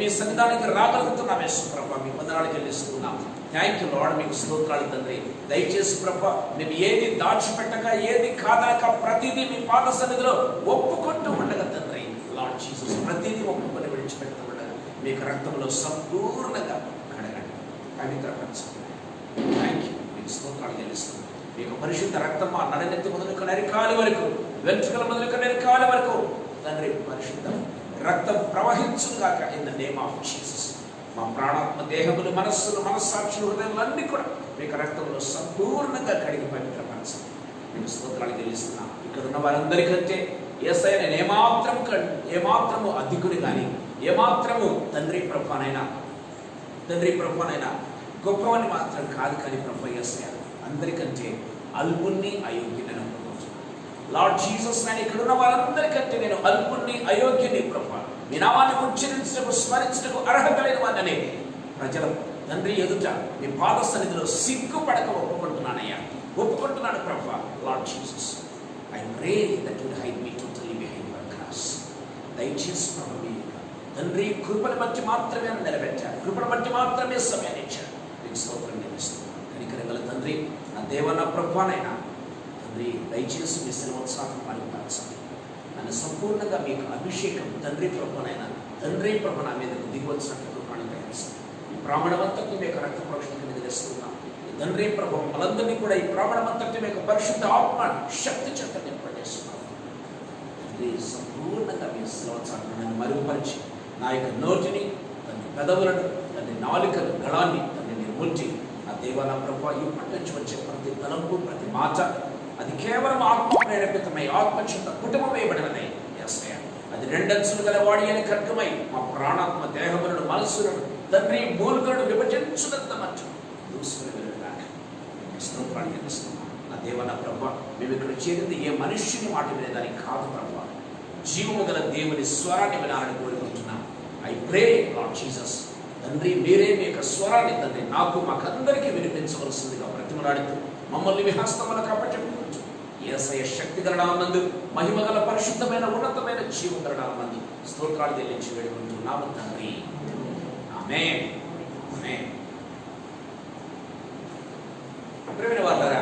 మీ సన్నిధానానికి రాగలుగుతున్నాం యేసు ప్రభా, మీ వందనాలు చెల్లిస్తున్నాం. థ్యాంక్ యూ లార్డ్, మీకు స్తోత్రాలు తండ్రి. దయచేసి ప్రభా, మేము ఏది దాచిపెట్టక ఏది కాదనక ప్రతిదీ మీ పాద సన్నిధిలో ఒప్పుకుంటూ ఉండగా తండ్రి లార్డ్ జీసస్, ప్రతిదీ ఒప్పుకొని విడిచిపెడుతూ ఉండగా మీకు రక్తంలో సంపూర్ణంగా కడగండి, పవిత్రపరచండి. థ్యాంక్ యూ, మీకు స్తోత్రాలు చెల్లిస్తున్నాం. మీకు పరిశుద్ధ రక్తం మా నడనెత్తి మొదలుకొని నరికాలి వరకు, వెంట్రుకల మొదలుకొని నరికాలి వరకు తండ్రి పరిశుద్ధం రక్తం ప్రవహించుగాక in the name of Jesus. మా ప్రాణాత్మ దేహములు మనస్సులు మనస్సాక్షులు హృదయాలన్నీ కూడా మీకు రక్తంలో సంపూర్ణంగా కడిగి పవిత్రపరచండి. మీకు స్తోత్రాలు చెల్లిస్తున్నాం. ఇక్కడ ఉన్న వారందరికంటే యేసయ్య నేను ఏమాత్రము అధికుని కానీ ఏమాత్రము తండ్రి ప్రభునైనా గొప్పవని మాత్రం కాదు, కానీ ప్రభు యేసయ్య అందరికంటే అల్పుణ్ణి అయోగ్యుని అనుకుంటున్నాను. లార్డ్ జీసస్, నేను ఇక్కడ ఉన్న వారందరికంటే నేను అల్పుణ్ణి అయోగ్యుని ప్రభు, మీ నామాన్ని ఉచ్చరించటకు స్మరించటకు అర్హత లేని వాడిని ప్రజల తండ్రి ఎదుట మీ పాద సన్నిధిలో సిగ్గుపడక ఒప్పుకుంటున్నాను ప్రభు. Lord Jesus, I pray that you hide me totally behind your cross. దయచేసి ప్రభు, మీ తండ్రి కృపను బట్టి మాత్రమే నిలబెట్టారు, కృపను బట్టి మాత్రమే సమయాన్ని ఇచ్చారు. మీకు స్తోత్రం నిలుస్తున్నాను. కనికరగల తండ్రి, నా దేవ నా ప్రభునైనా తండ్రి, దయచేసి మీ శ్రమోత్సాహం పనిపరచండి. నన్ను సంపూర్ణంగా మీకు అభిషేకం తండ్రి ప్రభునైనా నా మీదకు దిగవచ్చినట్లు అనుగ్రహించండి. ఈ ప్రాణమంతటి మీకు రక్త ప్రోక్షణ నిలుస్తున్నాం. తండ్రి ప్రభు, మనందరినీ కూడా ఈ ప్రాణమంతటి మీకు పరిశుద్ధ ఆత్మ శక్తి చేత నింపజేస్తున్నాం. తండ్రి సంపూర్ణంగా మీ శ్రమోత్సాహం నన్ను మరుగుపరిచి నా యొక్క నోటిని, తండ్రి పెదవులను, తండ్రి నాలుకను, గళాన్ని తండ్రి నిర్మూల్చి నా దేవ నా ప్రభు, ఇప్పటి నుంచి వచ్చే ప్రతి తలంపు ప్రతి మాట అది కేవలం ఆత్మ ప్రేరేపితమై ఆత్మచేత కుటుంబం వేయబడినదే యేసయ్య. అది రెండంచులు గల వాడి అని ఖడ్గమై మా ప్రాణాత్మ దేహములను మనస్సులను తండ్రి మూలుగులను విభజించునంత మధ్య దూసుకుని వెళ్ళడానికి స్తోత్రాలు చెల్లిస్తున్నాం. నా దేవ నా ప్రభు, మేము ఇక్కడ చేరింది ఏ మనుష్యుని మాట వినేదానికి కాదు ప్రభు, జీవము గల దేవుని స్వరాన్ని వినాలని కోరుకుంటున్నాం. ఐ ప్రే లార్డ్ జీసస్, తండ్రి మీరే మీ యొక్క స్వరాన్ని తండ్రి మాకందరికీ వినిపించవలసిందిగా బ్రతిమలాడుతూ మమ్మల్ని మీ హస్తములకు అప్పచెప్పుకుంటూ యేసయ్య శక్తి గలనామందు మహిమగల పరిశుద్ధమైన ఉన్నతమైన జీవం గలనామందు స్తోత్రాలు చెల్లించి వేడుకుంటున్నాము తండ్రి. ఆమేన్, ఆమేన్. ప్రియమైన వారులారా,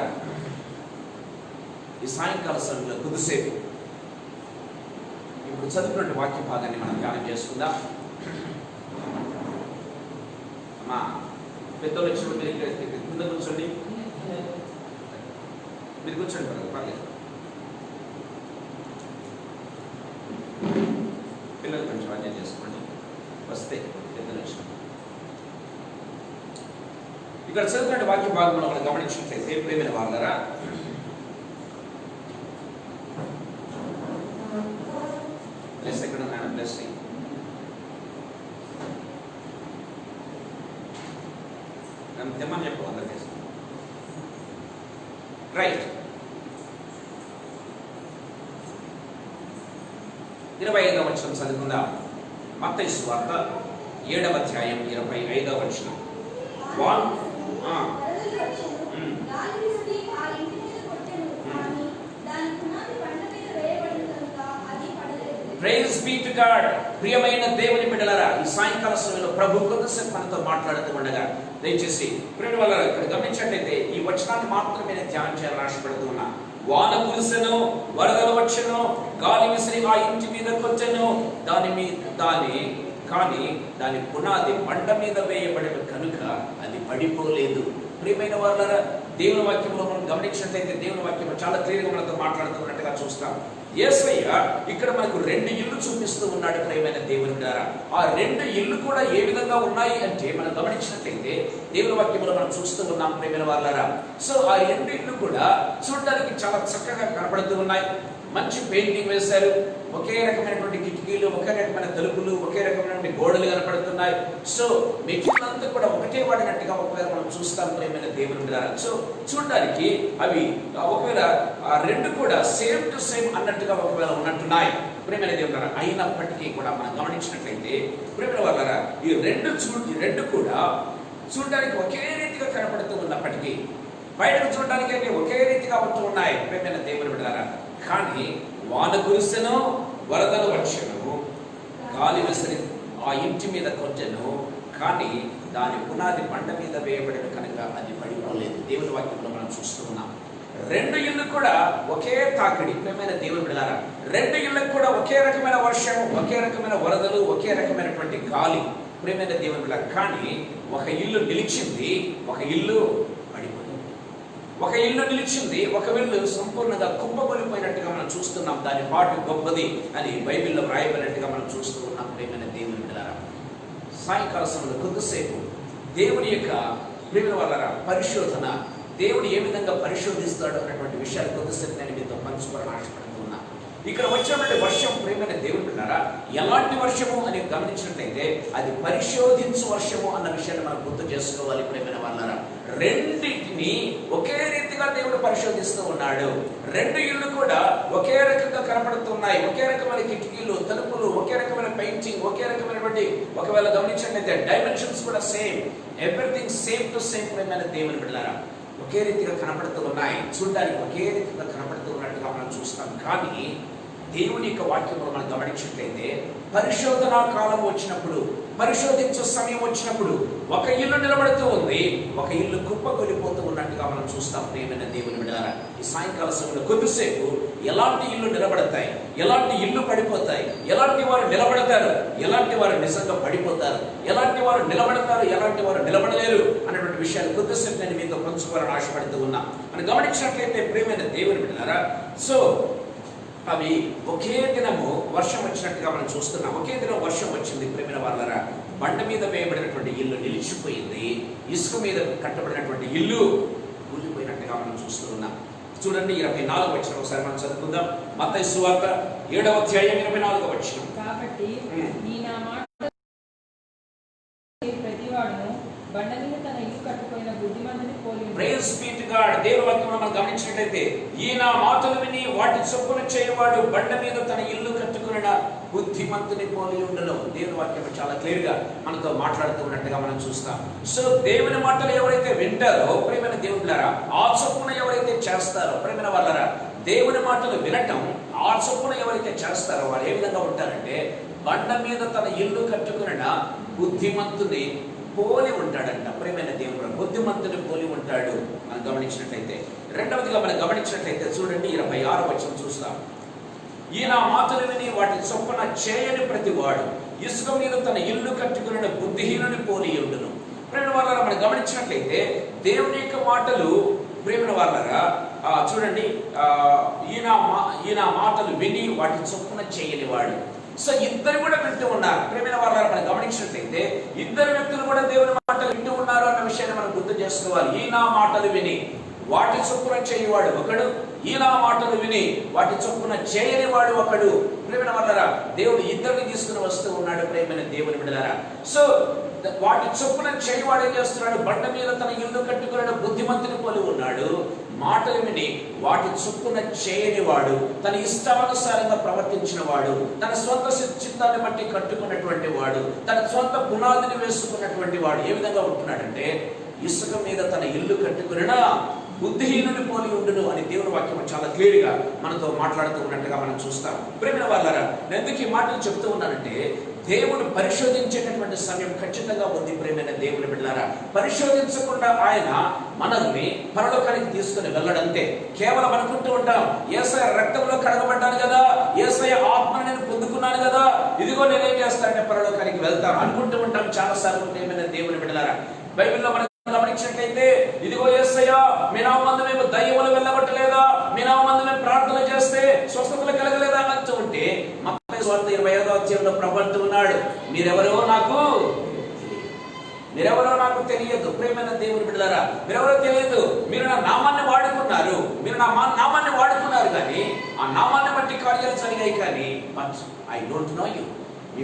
ఈ సాయంకాల సమయంలో కొద్దిసేపు ఇప్పుడు చదువుకున్న వాక్య భాగాన్ని మనం ధ్యానం చేసుకుందాం. అమ్మా పెద్దలు వచ్చిన మీరు కింద కూర్చోండి, మీరు కూర్చోండి పర్లేదు. పిల్లలు కొంచెం అర్థం చేసుకోండి, వస్తే పెద్దలు వచ్చిన ఇక్కడ చదువుకున్న వాక్య భాగంలో మనం గమనించినట్లయితే ప్రియమైన వారులారా, ప్లస్ ఎక్కడ ఉన్నాను, ప్లస్ తెమ్మని చెప్పు అందరికీ. రైట్, 25వ వచనం చదువుకుందాం. మత్తయి సువార్త 7వ అధ్యాయం 25వ వచనం. Praise be to God. ప్రియమైన దేవుని బిడ్డలారా, ఈ సాయంకాల సమయంలో ప్రభు కొంతసేపు మనతో మాట్లాడుతూ ఉండగా దయచేసి ప్రియుల వల్ల ఇక్కడ గమనించినట్లయితే ఈ వచనాన్ని మాత్రమే నేను ధ్యానం చేయాలని ఆశపడుతున్నా. వాన కురిసెను, వరదలు వచ్చెను, గాలి విసిరి ఆ ఇంటి మీదకి వచ్చెను, దాని పునాది బండ మీద వేయబడిన కనుక అది పడిపోలేదు. ప్రియమైన వారులారా, దేవుని వాక్యంలో మనం గమనించినట్లయితే దేవుని వాక్యంలో చాలా క్లియర్గా మనతో మాట్లాడుతున్నట్టుగా చూస్తాం. యేసయ్య ఇక్కడ మనకు 2 ఇళ్ళు చూపిస్తూ ఉన్నాడు. ప్రియమైన దేవుని ద్వారా ఆ 2 ఇళ్ళు కూడా ఏ విధంగా ఉన్నాయి అంటే మనం గమనించినట్లయితే దేవుని వాక్యంలో మనం చూస్తూ ఉన్నాం ప్రియమైన వారులారా. సో ఆ 2 ఇళ్ళు కూడా చూడడానికి చాలా చక్కగా కనబడుతూ ఉన్నాయి. మంచి పెయింటింగ్ వేశారు, ఒకే రకమైనటువంటి కిటికీలు, ఒకే రకమైన తలుపులు, ఒకే రకమైనటువంటి గోడలు కనపడుతున్నాయి. సో మెటీరియల్ కూడా ఒకటే వాడినట్టుగా ఒకవేళ మనం చూస్తాం ప్రియమైన దేవుని ద్వారా. సో చూడడానికి అవి ఒకవేళ ఆ 2 కూడా సేమ్ టు సేమ్ అన్నట్టుగా ఒకవేళ ఉన్నట్టున్నాయి ప్రియమైన దేవుని ద్వారా. అయినప్పటికీ కూడా మనం గమనించినట్లయితే ప్రియమైన వాళ్ళారా, ఈ 2 కూడా చూడడానికి ఒకే రీతిగా కనపడుతూ ఉన్నప్పటికీ, బయటకు చూడడానికి అయితే ఒకే రీతిగా ఉంటూ ఉన్నాయి ప్రియమైన దేవుని ద్వారా. కానీ వాన కురిసెను, వరదలు వచ్చెను, గాలి విసిరి ఆ ఇంటి మీద కొట్టెను, కానీ దాని పునాది బండ మీద వేయబడిన కనుక అది పడిపోలేదు. దేవుని వాక్యంలో మనం చూస్తూ ఉన్నాం. రెండు ఇళ్ళు కూడా ఒకే తాకిడి. ప్రియమైన దేవుని బిడ్డలారా, రెండు ఇళ్ళకు కూడా ఒకే రకమైన వర్షం, ఒకే రకమైన వరదలు, ఒకే రకమైనటువంటి గాలి. ప్రియమైన దేవుని బిడ్డలారా, కానీ ఒక ఇల్లు నిలిచింది, ఒక ఇల్లు పడిపోయింది. ఒక ఇల్లు నిలిచింది, ఒక ఇల్లు సంపూర్ణంగా కుప్పగొలిపోయినట్టుగా మనం చూస్తున్నాం. దాని పాటు గొప్పది అని బైబిల్లో వ్రాయబడినట్టుగా మనం చూస్తూ ఉన్నాం. ప్రియమైన దేవుని బిడ్డలారా, సాయంకాల సమయంలో కొద్దిసేపు దేవుని యొక్క ప్రియమైన వాళ్ళ పరిశోధన, దేవుడు ఏ విధంగా పరిశోధిస్తాడు అన్నటువంటి విషయాలు కొద్దిసేపు నేను మీతో పంచుకోవాలని ఆశపడుతున్నా. ఇక్కడ వచ్చినటువంటి వర్షం ప్రియమైన దేవుని బిడ్డలారా, ఎలాంటి వర్షము అని గమనించినట్లయితే అది పరిశోధించు వర్షము అన్న విషయాన్ని మనం గుర్తు చేసుకోవాలి. ప్రియమైన వాళ్ళారా, రెండింటిని ఒకే రీతిగా దేవుడు పరిశోధిస్తూ ఉన్నాడు. రెండు ఇళ్ళు కూడా ఒకే రకంగా కనపడుతున్నాయి. ఒకే రకమైన కిటికీలు, తలుపులు, ఒకే రకమైన పెయింటింగ్, ఒకే రకమైనటువంటి, ఒకవేళ గమనించినట్లయితే డైమెన్షన్స్ కూడా same, everything same to same. ప్రియమైన దేవుని బిడ్డలారా, ఒకే రీతిగా కనపడుతూ ఉన్నాయి, చూడడానికి ఒకే రీతిగా కనపడుతూ ఉన్నట్టుగా మనం చూస్తాం. కానీ దేవుని యొక్క వాక్యంలో మనం గమనించినట్లయితే పరిశోధనా కాలం వచ్చినప్పుడు, పరిశోధించే సమయం వచ్చినప్పుడు ఒక ఇల్లు నిలబడుతూ ఉంది, ఒక ఇల్లు కుప్పకొలిపోతూ ఉన్నట్టుగా మనం చూస్తాం. ప్రియమైన దేవుని బిడ్డలారా, ఈ సాయంకాల సమయంలో కొద్దిసేపు ఎలాంటి ఇల్లు నిలబడతాయి, ఎలాంటి ఇల్లు పడిపోతాయి, ఎలాంటి వారు నిలబడతారు, ఎలాంటి వారు నిజంగా పడిపోతారు, ఎలాంటి వారు నిలబడతారు, ఎలాంటి వారు నిలబడలేరు అన్నటువంటి విషయాలు కొద్దిసేపు నేను మీతో పంచుకోవాలని ఆశపడుతూ ఉన్నా. మనం గమనించినట్లయితే ప్రియమైన దేవుని బిడ్డలారా, సో అవి ఒకే దినము వర్షం వచ్చినట్టుగా మనం చూస్తున్నాం. ఒకే దినం వర్షం వచ్చింది. ప్రియమైన వాళ్ళరా, బండ మీద వేయబడినటువంటి ఇల్లు నిలిచిపోయింది, ఇసుక మీద కట్టబడినటువంటి ఇల్లు కూలిపోయినట్టుగా మనం చూస్తూ ఉన్నాం. చూడండి 24వ వచనం ఒకసారి మనం చదువుకుందాం. మత్తయి సువార్త 7వ అధ్యాయం 24వ వచనం. కాబట్టి ఈ నా మాట ప్రతివాడును బండ మీద తన ఇల్లు కట్టుకున్న బుద్ధిమంతుని పోలి. Praise be to God. దేవుని వాక్యంలో మనం గమనించినట్లయితే ఈ నా మాటలు విని వాటి చొప్పున చేయవాడు బండ మీద తన ఇల్లు కట్టుకున్న బుద్ధిమంతుని పోలి ఉండును. దేవుని వాక్యం చాలా క్లియర్ గా మనతో మాట్లాడుతూ ఉన్నట్టుగా మనం చూస్తాం. సో దేవుని మాటలు ఎవరైతే వింటారో ప్రియమైన దేవుళ్ళారా, ఆ చొప్పున ఎవరైతే చేస్తారో, ప్రియమైన వాళ్ళారా, దేవుని మాటలు వినటం ఆ చొప్పున ఎవరైతే చేస్తారో వారు ఏ విధంగా ఉంటారంటే బండ మీద తన ఇల్లు కట్టుకున్న బుద్ధిమంతుని పోలి ఉంటాడంట. ప్రియమైన దేవుడు బుద్ధిమంతుని పోలి ఉంటాడు మనం గమనించినట్లయితే. రెండవదిగా మనం గమనించినట్లయితే చూడండి 26వ వచనం చూస్తాం. ఈ నా మాటలు విని వాటి చొప్పున చేయని ప్రతి వాడు ఇసుక మీద తన ఇల్లు కట్టుకున్న బుద్ధిహీనుని పోలి ఉండును. ప్రియమైన వాళ్ళారా, మనం గమనించినట్లయితే దేవుని యొక్క మాటలు ప్రియమైన వాళ్ళారా చూడండి, ఈ నా మాటలు విని వాటి చొప్పున చేయని వాడు. సో ఇద్దరు కూడా వింటూ ఉన్నారు. ప్రియమైన వాళ్ళారా, మనం గమనించినట్లయితే ఇద్దరు వ్యక్తులు కూడా దేవుని మాటలు వింటూ ఉన్నారు అన్న విషయాన్ని మనం గుర్తు చేసుకోవాలి. ఈ నా మాటలు విని వాటి చొప్పున చేయవాడు ఒకడు, ఈ నా మాటలు విని వాటి చొప్పున చేయని వాడు ఒకడు. ప్రియమైన వాళ్ళారా, దేవుడు ఇద్దరిని తీసుకుని వస్తూ ఉన్నాడు. ప్రియమైన దేవుని బిడ్డలారా, సో వాటి చొప్పున చేయవాడు ఏం చేస్తున్నాడు? బండ మీద తన ఇల్లు కట్టుకున్న బుద్ధిమంతుని పోలి ఉన్నాడు. మాటలు విని వాటి చొప్పున చేయని వాడు, తన ఇష్టానుసారంగా ప్రవర్తించిన వాడు, తన సొంత చిత్తాన్ని బట్టి కట్టుకున్నటువంటి వాడు, తన సొంత పునాదిని వేసుకున్నటువంటి వాడు ఏ విధంగా ఉంటున్నాడంటే ఇసుక మీద తన ఇల్లు కట్టుకున్న బుద్ధిహీనుని పోలి ఉండును అని దేవుని వాక్యం చాలా క్లియర్ గా మనతో మాట్లాడుతూ ఉన్నట్టుగా మనం చూస్తాం. ప్రియమైన వాళ్ళారా, నేను ఎందుకు ఈ మాటలు చెప్తూ ఉన్నానంటే దేవుడు పరిశోధించేటటువంటి సమయం ఖచ్చితంగా ఉంది. ప్రియమైన దేవుని బిడ్డలారా, పరిశోధించకుండా ఆయన మనల్ని పరలోకానికి తీసుకుని వెళ్ళడంతే. కేవలం అనుకుంటూ ఉంటాం, యేసయ్య రక్తంలో కడగబడ్డాను కదా, యేసయ్య ఆత్మను నేను పొందుకున్నాను కదా, ఇదిగో నేనేం చేస్తానంటే పరలోకానికి వెళ్తాను అనుకుంటూ ఉంటాం చాలా సార్లు. ప్రియమైన దేవుని బిడ్డలారా, బైబిల్లో మనం గమనించినట్లయితే ఇదిగో యేసయ్య మీ నామమందు మేము దయ్యములు వెళ్ళగొట్టలేదా, మీ నామమందు మేము ప్రార్థన చేస్తే స్వస్థతలు కలగలేదా అంటూ ఉంటే మత్తయి సువార్త 25వ అధ్యాయంలో ప్రభువు అంటూ ఉన్నాడు, మీరెవరో నాకు తెలియదు. ప్రియమైన దేవుని బిడ్డలారా, మీరెవరో తెలియదు. మీరు నా నామాన్ని వాడుకున్నారు, మీరు నా నామాన్ని వాడుకున్నారు కానీ ఆ నామాన్ని బట్టి కార్యాలు జరిగాయి కానీ but I don't know you,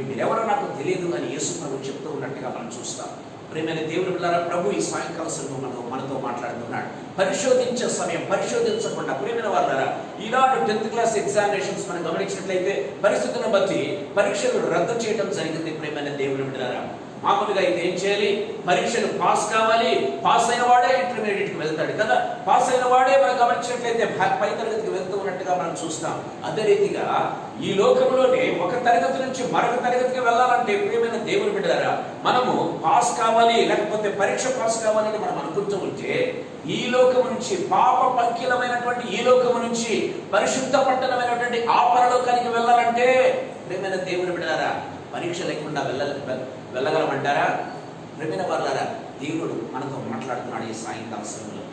మీరెవరో నాకు తెలియదు అని యేసు ప్రభువు చెప్తూ ఉన్నట్టుగా మనం చూస్తాం. ప్రియమైన దేవుని బిడ్డలారా, ప్రభు ఈ సాయంకాల సమయంలో మనతో మాట్లాడుతున్నాడు. పరిశోధించే సమయం, పరిశోధించకుండా ప్రియమైన వాళ్ళారా, ఈనాడు 10th క్లాస్ ఎగ్జామినేషన్స్ మనం గమనించినట్లయితే పరిస్థితులను బట్టి పరీక్షలు రద్దు చేయడం జరిగింది. ప్రియమైన దేవుని బిడ్డలారా, మామూలుగా అయితే ఏం చేయాలి? పరీక్షలు పాస్ కావాలి, పాస్ అయిన వాడే ఇంటర్మీడియట్కి వెళ్తాడు కదా, పాస్ అయిన వాడే మనం గమనించినట్లయితే పై తరగతికి వెళ్తూ ఉన్నట్టుగా మనం చూస్తాం. అదే రీతిగా ఈ లోకంలోనే ఒక తరగతి నుంచి మరొక తరగతికి వెళ్ళాలంటే ప్రియమైన దేవుని బిడ్డలారా, మనము పాస్ కావాలి, లేకపోతే పరీక్ష పాస్ కావాలని మనం అనుకుంటూ ఉంటే ఈ లోకము నుంచి, పాప పంకిలమైనటువంటి ఈ లోకము నుంచి పరిశుద్ధ పట్టణమైనటువంటి ఆ పరలోకానికి వెళ్ళాలంటే ప్రియమైన దేవుని బిడ్డలారా, పరీక్ష లేకుండా వెళ్ళగలమంటారా? ప్రియమైన వారులారా, దేవుడు మనతో మాట్లాడుతున్నాడు ఈ సాయంకాల సమయంలో.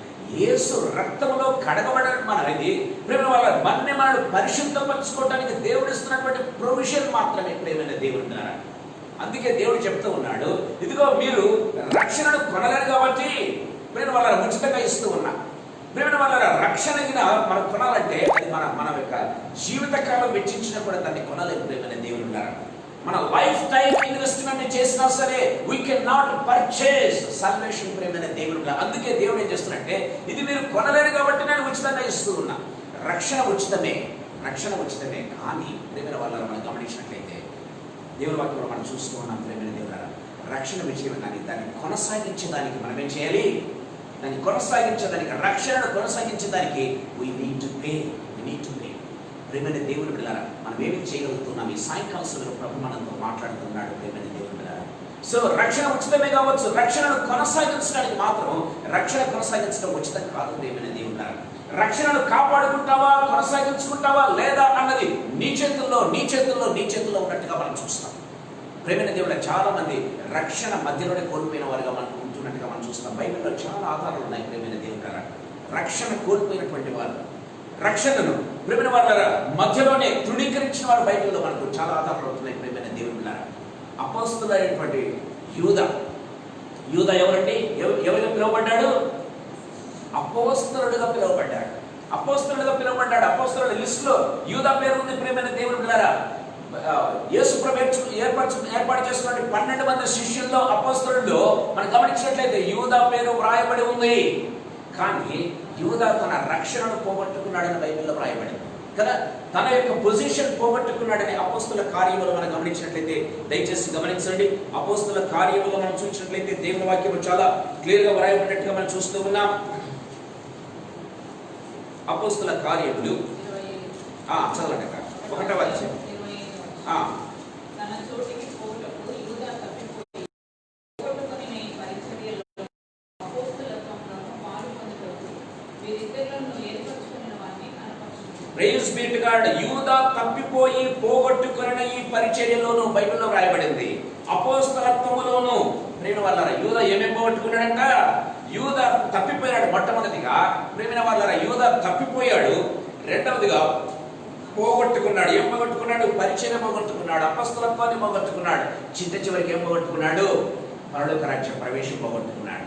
యేసు రక్తంలో కడగబడడం మనది ప్రియమైన వాళ్ళ మన్ని మనల్ని పరిశుద్ధపరచుకోవడానికి దేవుడు ఇస్తున్నటువంటి ప్రొవిజన్ మాత్రమే ప్రియమైన దేవుడు. అందుకే దేవుడు చెప్తూ ఉన్నాడు, ఇదిగో మీరు రక్షణను కొనలేరు కాబట్టి ప్రియమైన వాళ్ళ ఉచితంగా ఇస్తూ ఉన్నా. ప్రియమైన వాళ్ళ రక్షణ మనం కొనాలంటే అది మన యొక్క జీవితకాలం వెచ్చించినా కూడా దాన్ని కొనలేదు ప్రియమైన దేవుడు. మన లైఫ్ టైం ఇన్వెస్ట్మెంట్ చేసినా సరే we can not purchase salvation ప్రియమైన దేవుడు. అందుకే దేవుడు ఏం చేస్తున్నట్టే, ఇది మీరు కొనలేరు కాబట్టి నేను ఉచితంగా ఇస్తూ ఉన్నా. రక్షణ ఉచితమే, రక్షణ ఉచితమే. కానీ ప్రియమైన వాళ్ళ మనం గమనించినట్లయితే దేవుని వాక్యంలో మనం చూస్తూ ఉన్నాం ప్రియమైన దేవుడు, రక్షణ విషయం కానీ దాన్ని కొనసాగించడానికి మనం ఏం చేయాలి? దాన్ని కొనసాగించడానికి, రక్షణను కొనసాగించడానికి వీ నీడ్ టు పే. ప్రియమైన దేవుని బిడ్డలారా, మనం ఏమి చేయగలుగుతున్నాం? ఈ సాయంకాల సమయంలో ప్రభు మనతో మాట్లాడుతున్నాడు ప్రియమైన దేవుని బిడ్డలారా. సో రక్షణ ఉచితమే కావచ్చు, రక్షణను కొనసాగించడానికి మాత్రం రక్షణ కొనసాగించడం ఉచితం కాదు ప్రియమైన దేవుని బిడ్డలారా. రక్షణను కాపాడుకుంటావా, కొనసాగించుకుంటావా లేదా అన్నది నీ చేతుల్లో ఉన్నట్టుగా మనం చూస్తాం ప్రియమైన దేవుడు. చాలా మంది రక్షణ మధ్యలోనే కోల్పోయిన వారుగా మనం ఉంటున్నట్టుగా మనం చూస్తాం. బైబిల్లో చాలా ఆధారాలు ఉన్నాయి ప్రియమైన దేవుని బిడ్డలారా. రక్షణ కోల్పోయినటువంటి వారు, రక్షణను ప్రియమైన వాళ్ళ మధ్యలోనే తృణీకరించిన వారు బైబిల్లో మనకు చాలా ఆధారాలు అవుతున్నాయి ప్రియమైన దేవుని బిడ్డలారా. అపోస్తలుడైనటువంటి యూదా ఎవరండి? ఎవరిగా పిలువబడ్డాడు? అపోస్తలుడిగా పిలువబడ్డాడు. అపోస్తలుల లిస్ట్ లో యూదా పేరు ఉంది ప్రియమైన దేవుని బిడ్డలారా. యేసు ప్రభు ఏర్పాటు చేసుకున్న 12 మంది శిష్యుల్లో, అపోస్తలుల్లో మనం గమనించినట్లయితే యూదా పేరు వ్రాయబడి ఉంది. కానీ యూదా తన రక్షణను పోగొట్టుకున్నాడని బైబిల్లో వ్రాయబడింది కదా. తన యొక్క పొజిషన్ పోగొట్టుకున్నాడని అపోస్తల కార్యములు మనం గమనించినట్లయితే, దయచేసి గమనించండి, అపోస్తల కార్యములు మనం చూసినట్లయితే దేవుని వాక్యం చాలా క్లియర్ గా వ్రాయబడినట్టుగా మనం చూస్తూ ఉన్నాం. అపోస్తల కార్యములు చదవండి, 1వ అధ్యాయం. Praise be to God. యూదా తప్పిపోయి పోగొట్టుకున్న ఈ పరిచర్యలోను బైబిల్లో రాయబడింది. అపోస్తలత్వములోను ప్రేమ వాళ్ళ యూదా ఏమేమి పోగొట్టుకున్నాడంట? యూదా తప్పిపోయాడు. మొట్టమొదటిగా ప్రేమ వాళ్ళ యూదా తప్పిపోయాడు. రెండవదిగా పోగొట్టుకున్నాడు. ఏం పోగొట్టుకున్నాడు? పరిచర్య పోగొట్టుకున్నాడు, అపోస్తలత్వాన్ని పోగొట్టుకున్నాడు. చివరికి ఏం పోగొట్టుకున్నాడు? పరలోక రాజ్య ప్రవేశం పోగొట్టుకున్నాడు.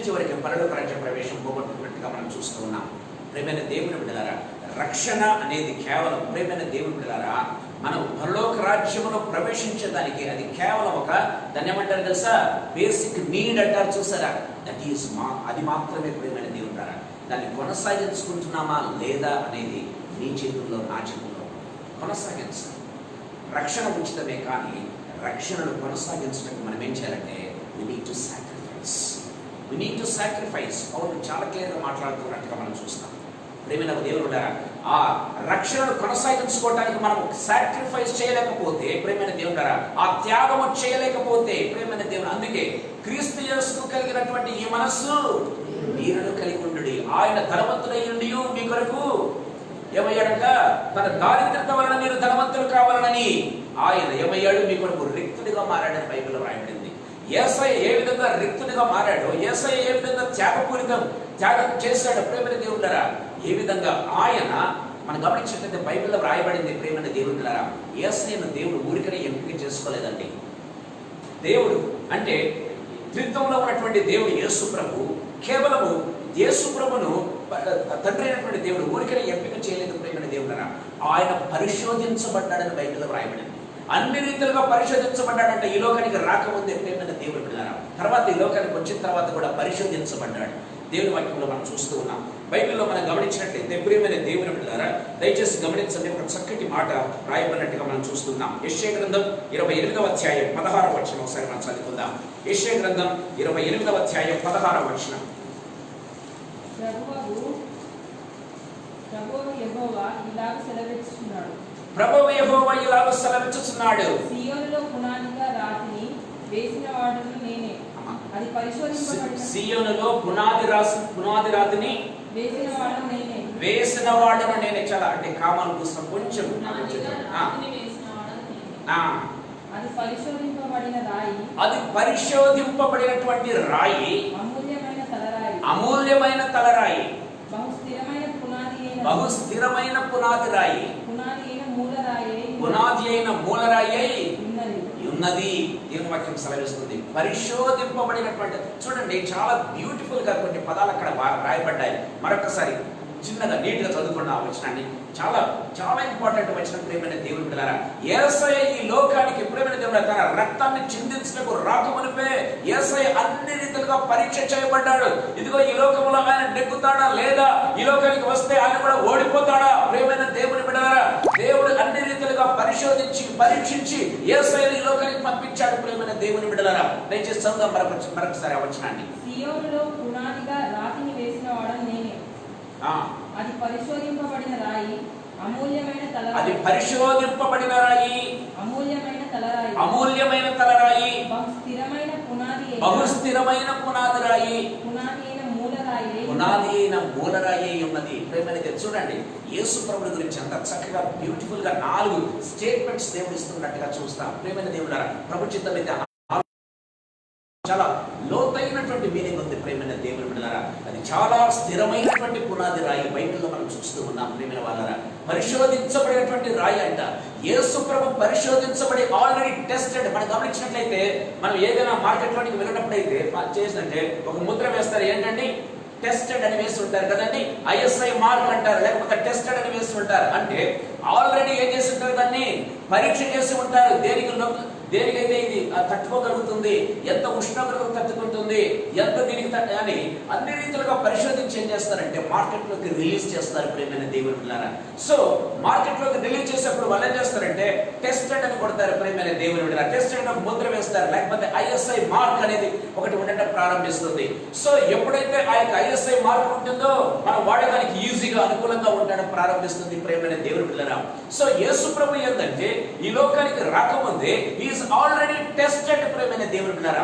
చివరికి పరలోక రాజ్య ప్రవేశం పోగొట్టుకున్నట్టుగా మనం చూస్తూ ఉన్నాం. ప్రేమైన దేవుని బిడ్డలారా, రక్షణ అనేది కేవలం ప్రేమైన దేవుని బిడ్డలారా మనం పరలోక రాజ్యములో ప్రవేశించడానికి అది కేవలం ఒక దాన్ని ఏమంటారు తెలుసా? బేసిక్ నీడ్ అంటారు చూసారా? అది మాత్రమే ప్రేమైన దేవుని బిడ్డలారా. దాన్ని కొనసాగించుకుంటున్నామా లేదా అనేది నీ చేతుల్లో, నా చేతుల్లో. కొనసాగించాలి. రక్షణ ఉచితమే, కానీ రక్షణను కొనసాగించడానికి మనం ఏం చేయాలంటే we need to sacrifice. అవును, చాలా క్లియర్గా మాట్లాడుతున్నట్టుగా మనం చూస్తాం. ప్రేమైన దేవుడు, ఆ రక్షణను కొనసాగించుకోవడానికి మనం సాక్రిఫైస్ చేయలేకపోతే ప్రేమైన దేవుడారా, ఆ త్యాగము చేయలేకపోతే ప్రేమైన దేవుడు, అందుకే క్రీస్తు యేసుకు కలిగినటువంటి ఈ మనస్సు మీరును కలిగి ఉండుడి. ఆయన ధనవంతుడై ఉండి మీ కొరకు ఏమయ్యాడంట? తన దారిద్రత వలన మీరు ధనవంతులు కావాలని ఆయన ఏమయ్యాడు? మీ కొరకు రిక్తుడిగా మారాడని బైబిల్లో రాయబడింది. యేసయ్య ఏ విధంగా రిక్తుడిగా మారాడో, యేసయ్య ఏ విధంగా త్యాగం చేశాడు ప్రేమైన దేవుడారా, ఏ విధంగా ఆయన మనం గమనించినట్లయితే బైబిల్లో రాయబడింది. ప్రేమైన దేవుడారా, యేసయ్యను దేవుడు ఊరికనే ఎంపిక చేసుకోలేదండి. దేవుడు అంటే త్రిత్వంలో ఉన్నటువంటి దేవుడు యేసు ప్రభు, కేవలము యేసు ప్రభును తండ్రి అయినటువంటి దేవుడు ఊరికనే ఎంపిక చేయలేదు ప్రేమైన దేవుడారా. ఆయన పరిశోధించబడ్డాడని బైబిల్లో రాయబడింది. అన్ని రీతిలుగా పరిశోధించబడ్డాడంటే ఈ లోకానికి రాకముందే ప్రేమైన దేవుడు బిడ్డలారా. తర్వాత ఈ లోకానికి వచ్చిన తర్వాత కూడా పరిశోధించబడ్డాడు. దేవుని వాక్యంలో మనం చూస్తూ ఉన్నాం. బైబిల్లో మనం గమనించినట్లయితే ప్రియమైన దేవుని బిడ్డలారా, దయచేసి గమనించండి. ఒక చక్కటి మాట రాయబడినట్టుగా మనం చూస్తున్నాం. యెషయా గ్రంథం 28వ అధ్యాయం 16వ వచనం ఒకసారి మనం చదువుకుందాం. యెషయా గ్రంథం 28వ అధ్యాయం 16వ వచనం. ప్రభువు యెహోవా ఇలాగ సెలవిచ్చుచున్నాడు. సియోనులో పునాదిగా రాతిని వేసిన వాడును నేనే, అది పరిశోధింపబడిన సియోనులో పునాది రాతిని వేసిన వాడును నేనే. చాలా అంటే కామాలు పుస్తకం కొంచెం అది పరిశోధింపబడిన రాయి, అది పరిశోధింపబడినటువంటి రాయి, అమూల్యమైన తలరాయి, బహు స్థిరమైన పునాది రాయి, పునాది అయిన మూలరాయి ఉన్నది. దేవుని వాక్యం సెలవిస్తుంది. పరిశోధింపబడినటువంటి, చూడండి చాలా బ్యూటిఫుల్ గా కొన్ని పదాలు అక్కడ రాయబడ్డాయి. మరొకసారి చిన్నగా నీట్ గా చదువుకున్న ఆ వచనాన్ని, చాలా చాలా ఇంపార్టెంట్ వచనం. ప్రియమైన దేవుని బిడ్డలారా, యేసయ్య ఈ లోకానికి ప్రియమైన దేవుడు తన రక్తాన్ని చిందించడానికి రాకమునిపే యేసయ్య అన్ని రీతిలుగా పరీక్ష చేయబడ్డాడు. ఇదిగో ఈ లోకంలో ఆయన నెగ్గుతాడా లేదా, ఈ లోకానికి వస్తే ఆయన కూడా ఓడిపోతాడా? ప్రియమైన దేవుని బిడ్డలారా, దేవుడు అన్ని రీతిలుగా పరీక్షించి యేసయ్యను ఈ లోకానికి పంపించాడు. ప్రియమైన దేవుని బిడ్డలారా, దయచేసి చదువుదాం మరొకసారి ఆ వచనాన్ని. సియోనులో పునాదిగా రాతిని వేసిన వాడు నేనే, అది పరిశోధింపబడిన రాయి, అమూల్యమైన తలరాయి, అది పరిశోధింపబడిన రాయి, అమూల్యమైన తలరాయి, బహు స్థిరమైన పునాది రాయి, పునాది అయిన మూలరాయి ఉన్నది. ప్రేమైన చూడండి, యేసు ప్రభుని గురించి అంత చక్కగా బ్యూటిఫుల్ గా 4 స్టేట్మెంట్స్ దేవుడు ఇస్తున్నట్టుగా చూస్తాం. ప్రేమైన దేవుడారా, ప్రభు చిత్తం అయితే చాలా లోతైనటువంటి మీనింగ్ ఉంది. ప్రేమైన దేవుని బిడ్డలారా, అది చాలా స్థిరమైనటువంటి పునాది రాయి బైబిల్లో మనం చూస్తూ ఉన్నాం. ప్రేమైన వాళ్ళారా, పరిశోధించబడినటువంటి రాయి అంట. యేసు ప్రభు పరిశోధించబడి ఆల్రెడీ టెస్టెడ్. మనం గమనించినట్లయితే, మనం ఏదైనా మార్కెట్లోనికి వెళ్ళినప్పుడైతే చేసినట్టే ఒక ముద్ర వేస్తారు. ఏంటండి? టెస్టెడ్ అని వేసి ఉంటారు కదండి. ISI మార్క్ అంటారు, లేకపోతే టెస్టెడ్ అని వేసి ఉంటారు. అంటే ఆల్రెడీ ఏం చేసి ఉంటారు? దాన్ని పరీక్ష చేసి ఉంటారు. దేనికైతే ఇది తట్టుకోగలుగుతుంది, ఎంత ఉష్ణోగ్రతకు తట్టుకుంటుంది, ఎంత దీనికి అని అన్ని రీతిలుగా పరిశోధించి ఏం చేస్తారంటే మార్కెట్లోకి రిలీజ్ చేస్తారు. ప్రేమైన దేవుని బిడ్డలారా, సో మార్కెట్లోకి రిలీజ్ చేసేప్పుడు వాళ్ళు ఏం చేస్తారంటే టెస్టెడ్ అని కొడతారు. ప్రేమైన దేవుని బిడ్డలారా, టెస్టెడ్ అని ముద్ర వేస్తారు, లేకపోతే ISI మార్క్ అనేది ఒకటి ఉండటం ప్రారంభిస్తుంది. సో ఎప్పుడైతే ఆ యొక్క ISI మార్క్ ఉంటుందో మనం వాడేదానికి ఈజీగా అనుకూలంగా ఉండడం ప్రారంభిస్తుంది. ప్రేమైన దేవుని బిడ్డలారా, సో యేసు ప్రభు ఏంటంటే ఈ లోకానికి రాకముందే ఈజ్ ఆల్రెడీ టెస్టెడ్. ప్రేమైన దేవుని బిడ్డలారా,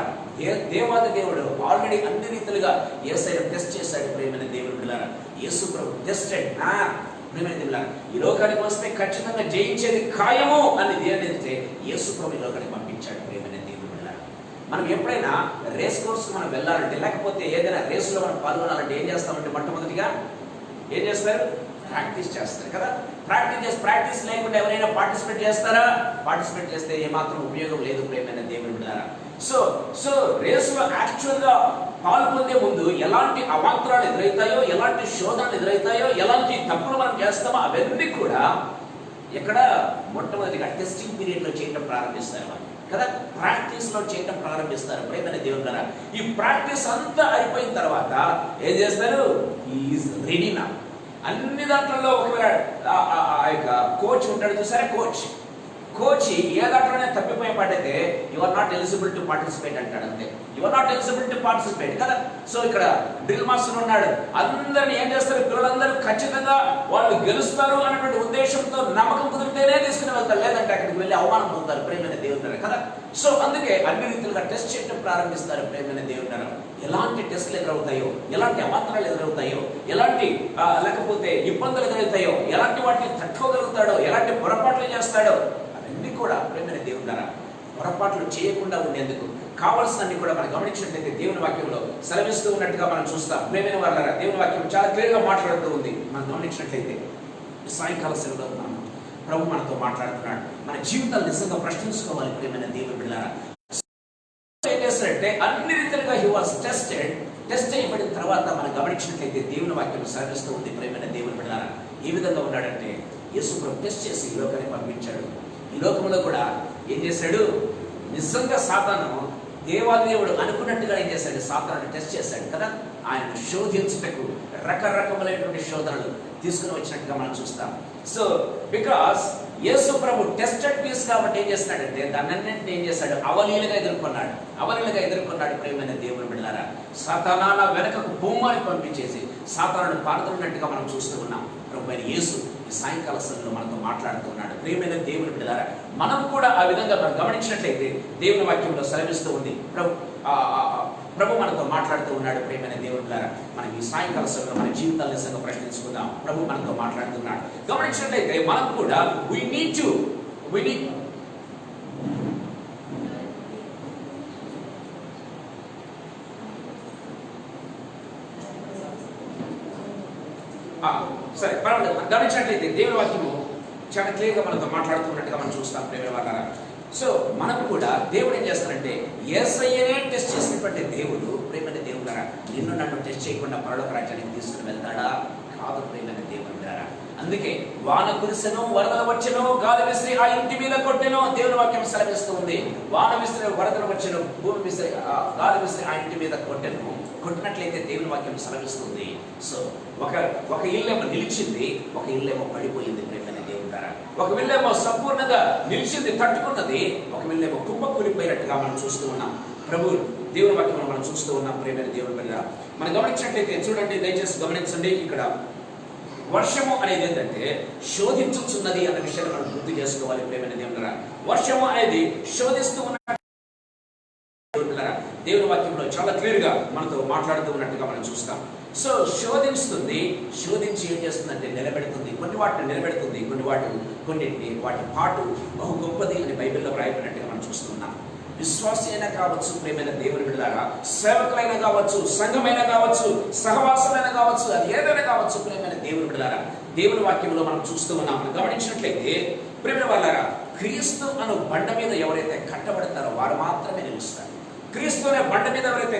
దేవాది దేవుడు ఆల్రెడీ అన్ని రీతిలుగా యేసయ్యను టెస్ట్ చేశాడు. ప్రేమైన దేవుని బిడ్డలారా, యేసు ప్రభు టెస్టెడ్. ప్రేమైన దేవులారా, ఈ లోకానికి వస్తే ఖచ్చితంగా జయించేది ఖాయము అనేది ఏంటంటే యేసు ప్రభు ఈ లోకానికి పంపించాడు. ప్రేమైన దేవుని బిడ్డలారా, మనం ఎప్పుడైనా రేస్ కోర్స్ మనం వెళ్ళాలంటే, లేకపోతే ఏదైనా రేసులో మనం పాల్గొనాలంటే ఏం చేస్తామంటే మొట్టమొదటిగా ఏం చేస్తారు? ప్రాక్టీస్ చేస్తారు కదా. ప్రాక్టీస్ లేకుండా ఎవరైనా పార్టిసిపేట్ చేస్తారా? పార్టిసిపేట్ చేస్తే ఏమాత్రం ఉపయోగం లేదు. ప్రేమైన దేవుని బిడ్డలారా, సో రేసులో యాక్చువల్ గా పాల్గొనే ముందు ఎలాంటి అవాంతరాలు ఎదురవుతాయో, ఎలాంటి శోధనలు ఎదురవుతాయో, ఎలాంటి తప్పులు మనం చేస్తామో అవన్నీ కూడా ఇక్కడ మొట్టమొదటిగా టెస్టింగ్ పీరియడ్ లో చేయడం ప్రారంభిస్తారు వాళ్ళు కదా. ప్రాక్టీస్ లో చేయడం ప్రారంభిస్తారు. ప్రేమైన దేవుని బిడ్డలారా, ఈ ప్రాక్టీస్ అంతా అయిపోయిన తర్వాత ఏం చేస్తారు? ఈజ్ రెడీ నా. అన్ని దాంట్లో ఒకవేళ ఆ యొక్క కోచ్ ఉంటాడు చూసారా, కోచ్ ఏ దాంట్లోనే తప్పిపోయి పడితే you are not eligible to participate అంటాడు. అంతే, you are not eligible to participate కదా. సో ఇక్కడ డ్రిల్ మాస్టర్ ఉన్నాడు, అందరిని ఏం చేస్తారు? పిల్లలందరూ ఖచ్చితంగా వాళ్ళు గెలుస్తారు అన్నటువంటి ఉద్దేశంతో నమ్మకం కుదిరితేనే తీసుకుని వెళ్తారు, లేదంటే అక్కడికి వెళ్ళి అవమానం పొందుతారు. ప్రేమైన దేవుని కదా. సో అందుకే అన్ని రీతిలుగా టెస్ట్ చేయడం ప్రారంభిస్తారు. ప్రేమైన దేవుని ఎలాంటి టెస్టులు ఎదురవుతాయో, ఎలాంటి అవాంతరాలు ఎదురవుతాయో, ఎలాంటి లేకపోతే ఇబ్బందులు ఎదురవుతాయో, ఎలాంటి వాటిని తట్టుకోగలుగుతాడో, ఎలాంటి పొరపాట్లు చేస్తాడో అవన్నీ కూడా ప్రేమైన దేవుని ద్వారా పొరపాట్లు చేయకుండా ఉండేందుకు కావాల్సినన్ని కూడా మనం గమనించినట్లయితే దేవుని వాక్యంలో సెలవిస్తూ ఉన్నట్టుగా మనం చూస్తాం. ప్రేమైన వాళ్ళారా, దేవుని వాక్యం చాలా క్లియర్ గా మాట్లాడుతూ ఉంది. మనం గమనించినట్లయితే సాయంకాల సెలవులో ప్రభు మనతో మాట్లాడుతున్నాడు. మన జీవితాలు నిజంగా ప్రశ్నించుకోవాలి. ప్రేమైన దేవుని బిడ్డలారా, ఏం చేస్తాడంటే అన్ని రీతిలుగా హీ వాస్ టెస్ట్ చేయబడిన తర్వాత మనం గమనించినట్లయితే దేవుని వాక్యం సెలవిస్తూ ఉంది. ప్రేమైన దేవుని బిడ్డలారా, ఏ విధంగా ఉన్నాడంటే యేసు ప్రభు టెస్ట్ చేసి ఈ లోకానికి పంపించాడు. ఈ లోకంలో కూడా ఏం చేశాడు? నిజంగా సాతాను దేవాదేవుడు అనుకున్నట్టుగా ఏం చేశాడు? సాతానుని టెస్ట్ చేశాడు కదా. ఆయన శోధించుటకు రకరకములైనటువంటి శోధనలు తీసుకుని వచ్చినట్టుగా మనం చూస్తాం. సో బికాస్ యేసు ప్రభు టెస్టెడ్ పీస్ కాబట్టి ఏం చేస్తున్నాడంటే దాన్నింటినీ ఏం చేశాడు? అవలీలుగా ఎదుర్కొన్నాడు. ప్రియమైన దేవుని బిడ్డలారా, సాతానా వెనకకు భూమాన్ని పంపించేసి సాతానుని పారుతున్నట్టుగా మనం చూస్తూ ఉన్నాం. ప్రభు అయిన యేసు ఈ సాయంకాల సమయంలో మనతో మాట్లాడుతున్నాడు. ప్రియమైన దేవుని బిడ్డలారా, మనం కూడా ఆ విధంగా మనం గమనించినట్లయితే దేవుని వాక్యంలో సెలవిస్తూ ఉంది. ప్రభు మనతో మాట్లాడుతూ ఉన్నాడు. ప్రియమైన దేవుని బిడ్డలారా, మనం ఈ సాయంకాల సమయంలో మన జీవితాలను నిజంగా ప్రశ్నించుకుందాం. ప్రభు మనతో మాట్లాడుతున్నాడు. గమనించినట్లయితే మనం కూడా we need సరే పర్వాలేదు. గమనించినట్లయితే దేవుని వాక్యము చాలా క్లియర్గా మనతో మాట్లాడుతున్నట్టుగా మనం చూస్తాం. ప్రియమైన వాళ్ళారా, సో మనకు కూడా దేవుడు ఏం చేస్తారంటే యేసయ్యనే టెస్ట్ చేసినటువంటి దేవుడు, ప్రియమైన దేవుడారా, నిన్ను నన్ను టెస్ట్ చేయకుండా పరలోక రాజ్యానికి తీసుకుని వెళ్తాడా? కాదు ప్రియమైన దేవుడారా. అందుకే వాన కురిసెను, వరదలు వచ్చెను, గాలి విసిరి ఆ ఇంటి మీద కొట్టెను. దేవుని వాక్యం సెలవిస్తూ ఉంది. వాన విసిరి, వరదలు వచ్చెను, భూమి విసిరి, గాలి విసిరి ఆ ఇంటి మీద కొట్టినట్లయితే దేవుని వాక్యం సెలవిస్తుంది. సో ఒక ఇల్లేమో నిలిచింది, ఒక ఇల్లేమో పడిపోయింది. ప్రియమైన దేవుడారా, ఒక ఇల్లేమో సంపూర్ణంగా నిలిచింది, తట్టుకున్నది, ఒక ఇల్లేమో కుప్ప కూలిపోయినట్టుగా మనం చూస్తూ ఉన్నాం. ప్రభు దేవుని వాక్యం మనం చూస్తూ ఉన్నాం. ప్రియమైన దేవుని బిడ్డ, మనం గమనించినట్లయితే చూడండి, దయచేసి గమనించండి. ఇక్కడ వర్షము అనేది ఏంటంటే శోధించుచున్నది అన్న విషయాన్ని మనం గుర్తు చేసుకోవాలి. ప్రియమైన దేవుని, వర్షము అనేది శోధిస్తూ ఉన్న దేవుని వాక్యంలో చాలా క్లియర్ గా మనతో మాట్లాడుతూ ఉన్నట్టుగా మనం చూస్తాం. సో శోధించి ఏం చేస్తుందంటే నిలబెడుతుంది. కొన్ని వాటిని నిలబెడుతుంది, కొన్నిటిని వాటి పాటు బహు గొప్పది అని బైబిల్లో వ్రాయబడినట్టుగా మనం చూస్తున్నాం. విశ్వాసి అయినా కావచ్చు, ప్రియమైన దేవుని బిడ్డలారా, సేవకులైనా కావచ్చు, సంఘమైనా కావచ్చు, సహవాసమైనా కావచ్చు, అది ఏదైనా కావచ్చు, ప్రియమైన దేవుని బిడ్డలారా, దేవుని వాక్యంలో మనం చూస్తూ ఉన్నాం. గమనించినట్లయితే ప్రియమైన వాళ్ళారా, క్రీస్తు అను బండ మీద ఎవరైతే కట్టబడతారో వారు మాత్రమే నిలుస్తారు. క్రీస్తునే బండ మీద ఎవరైతే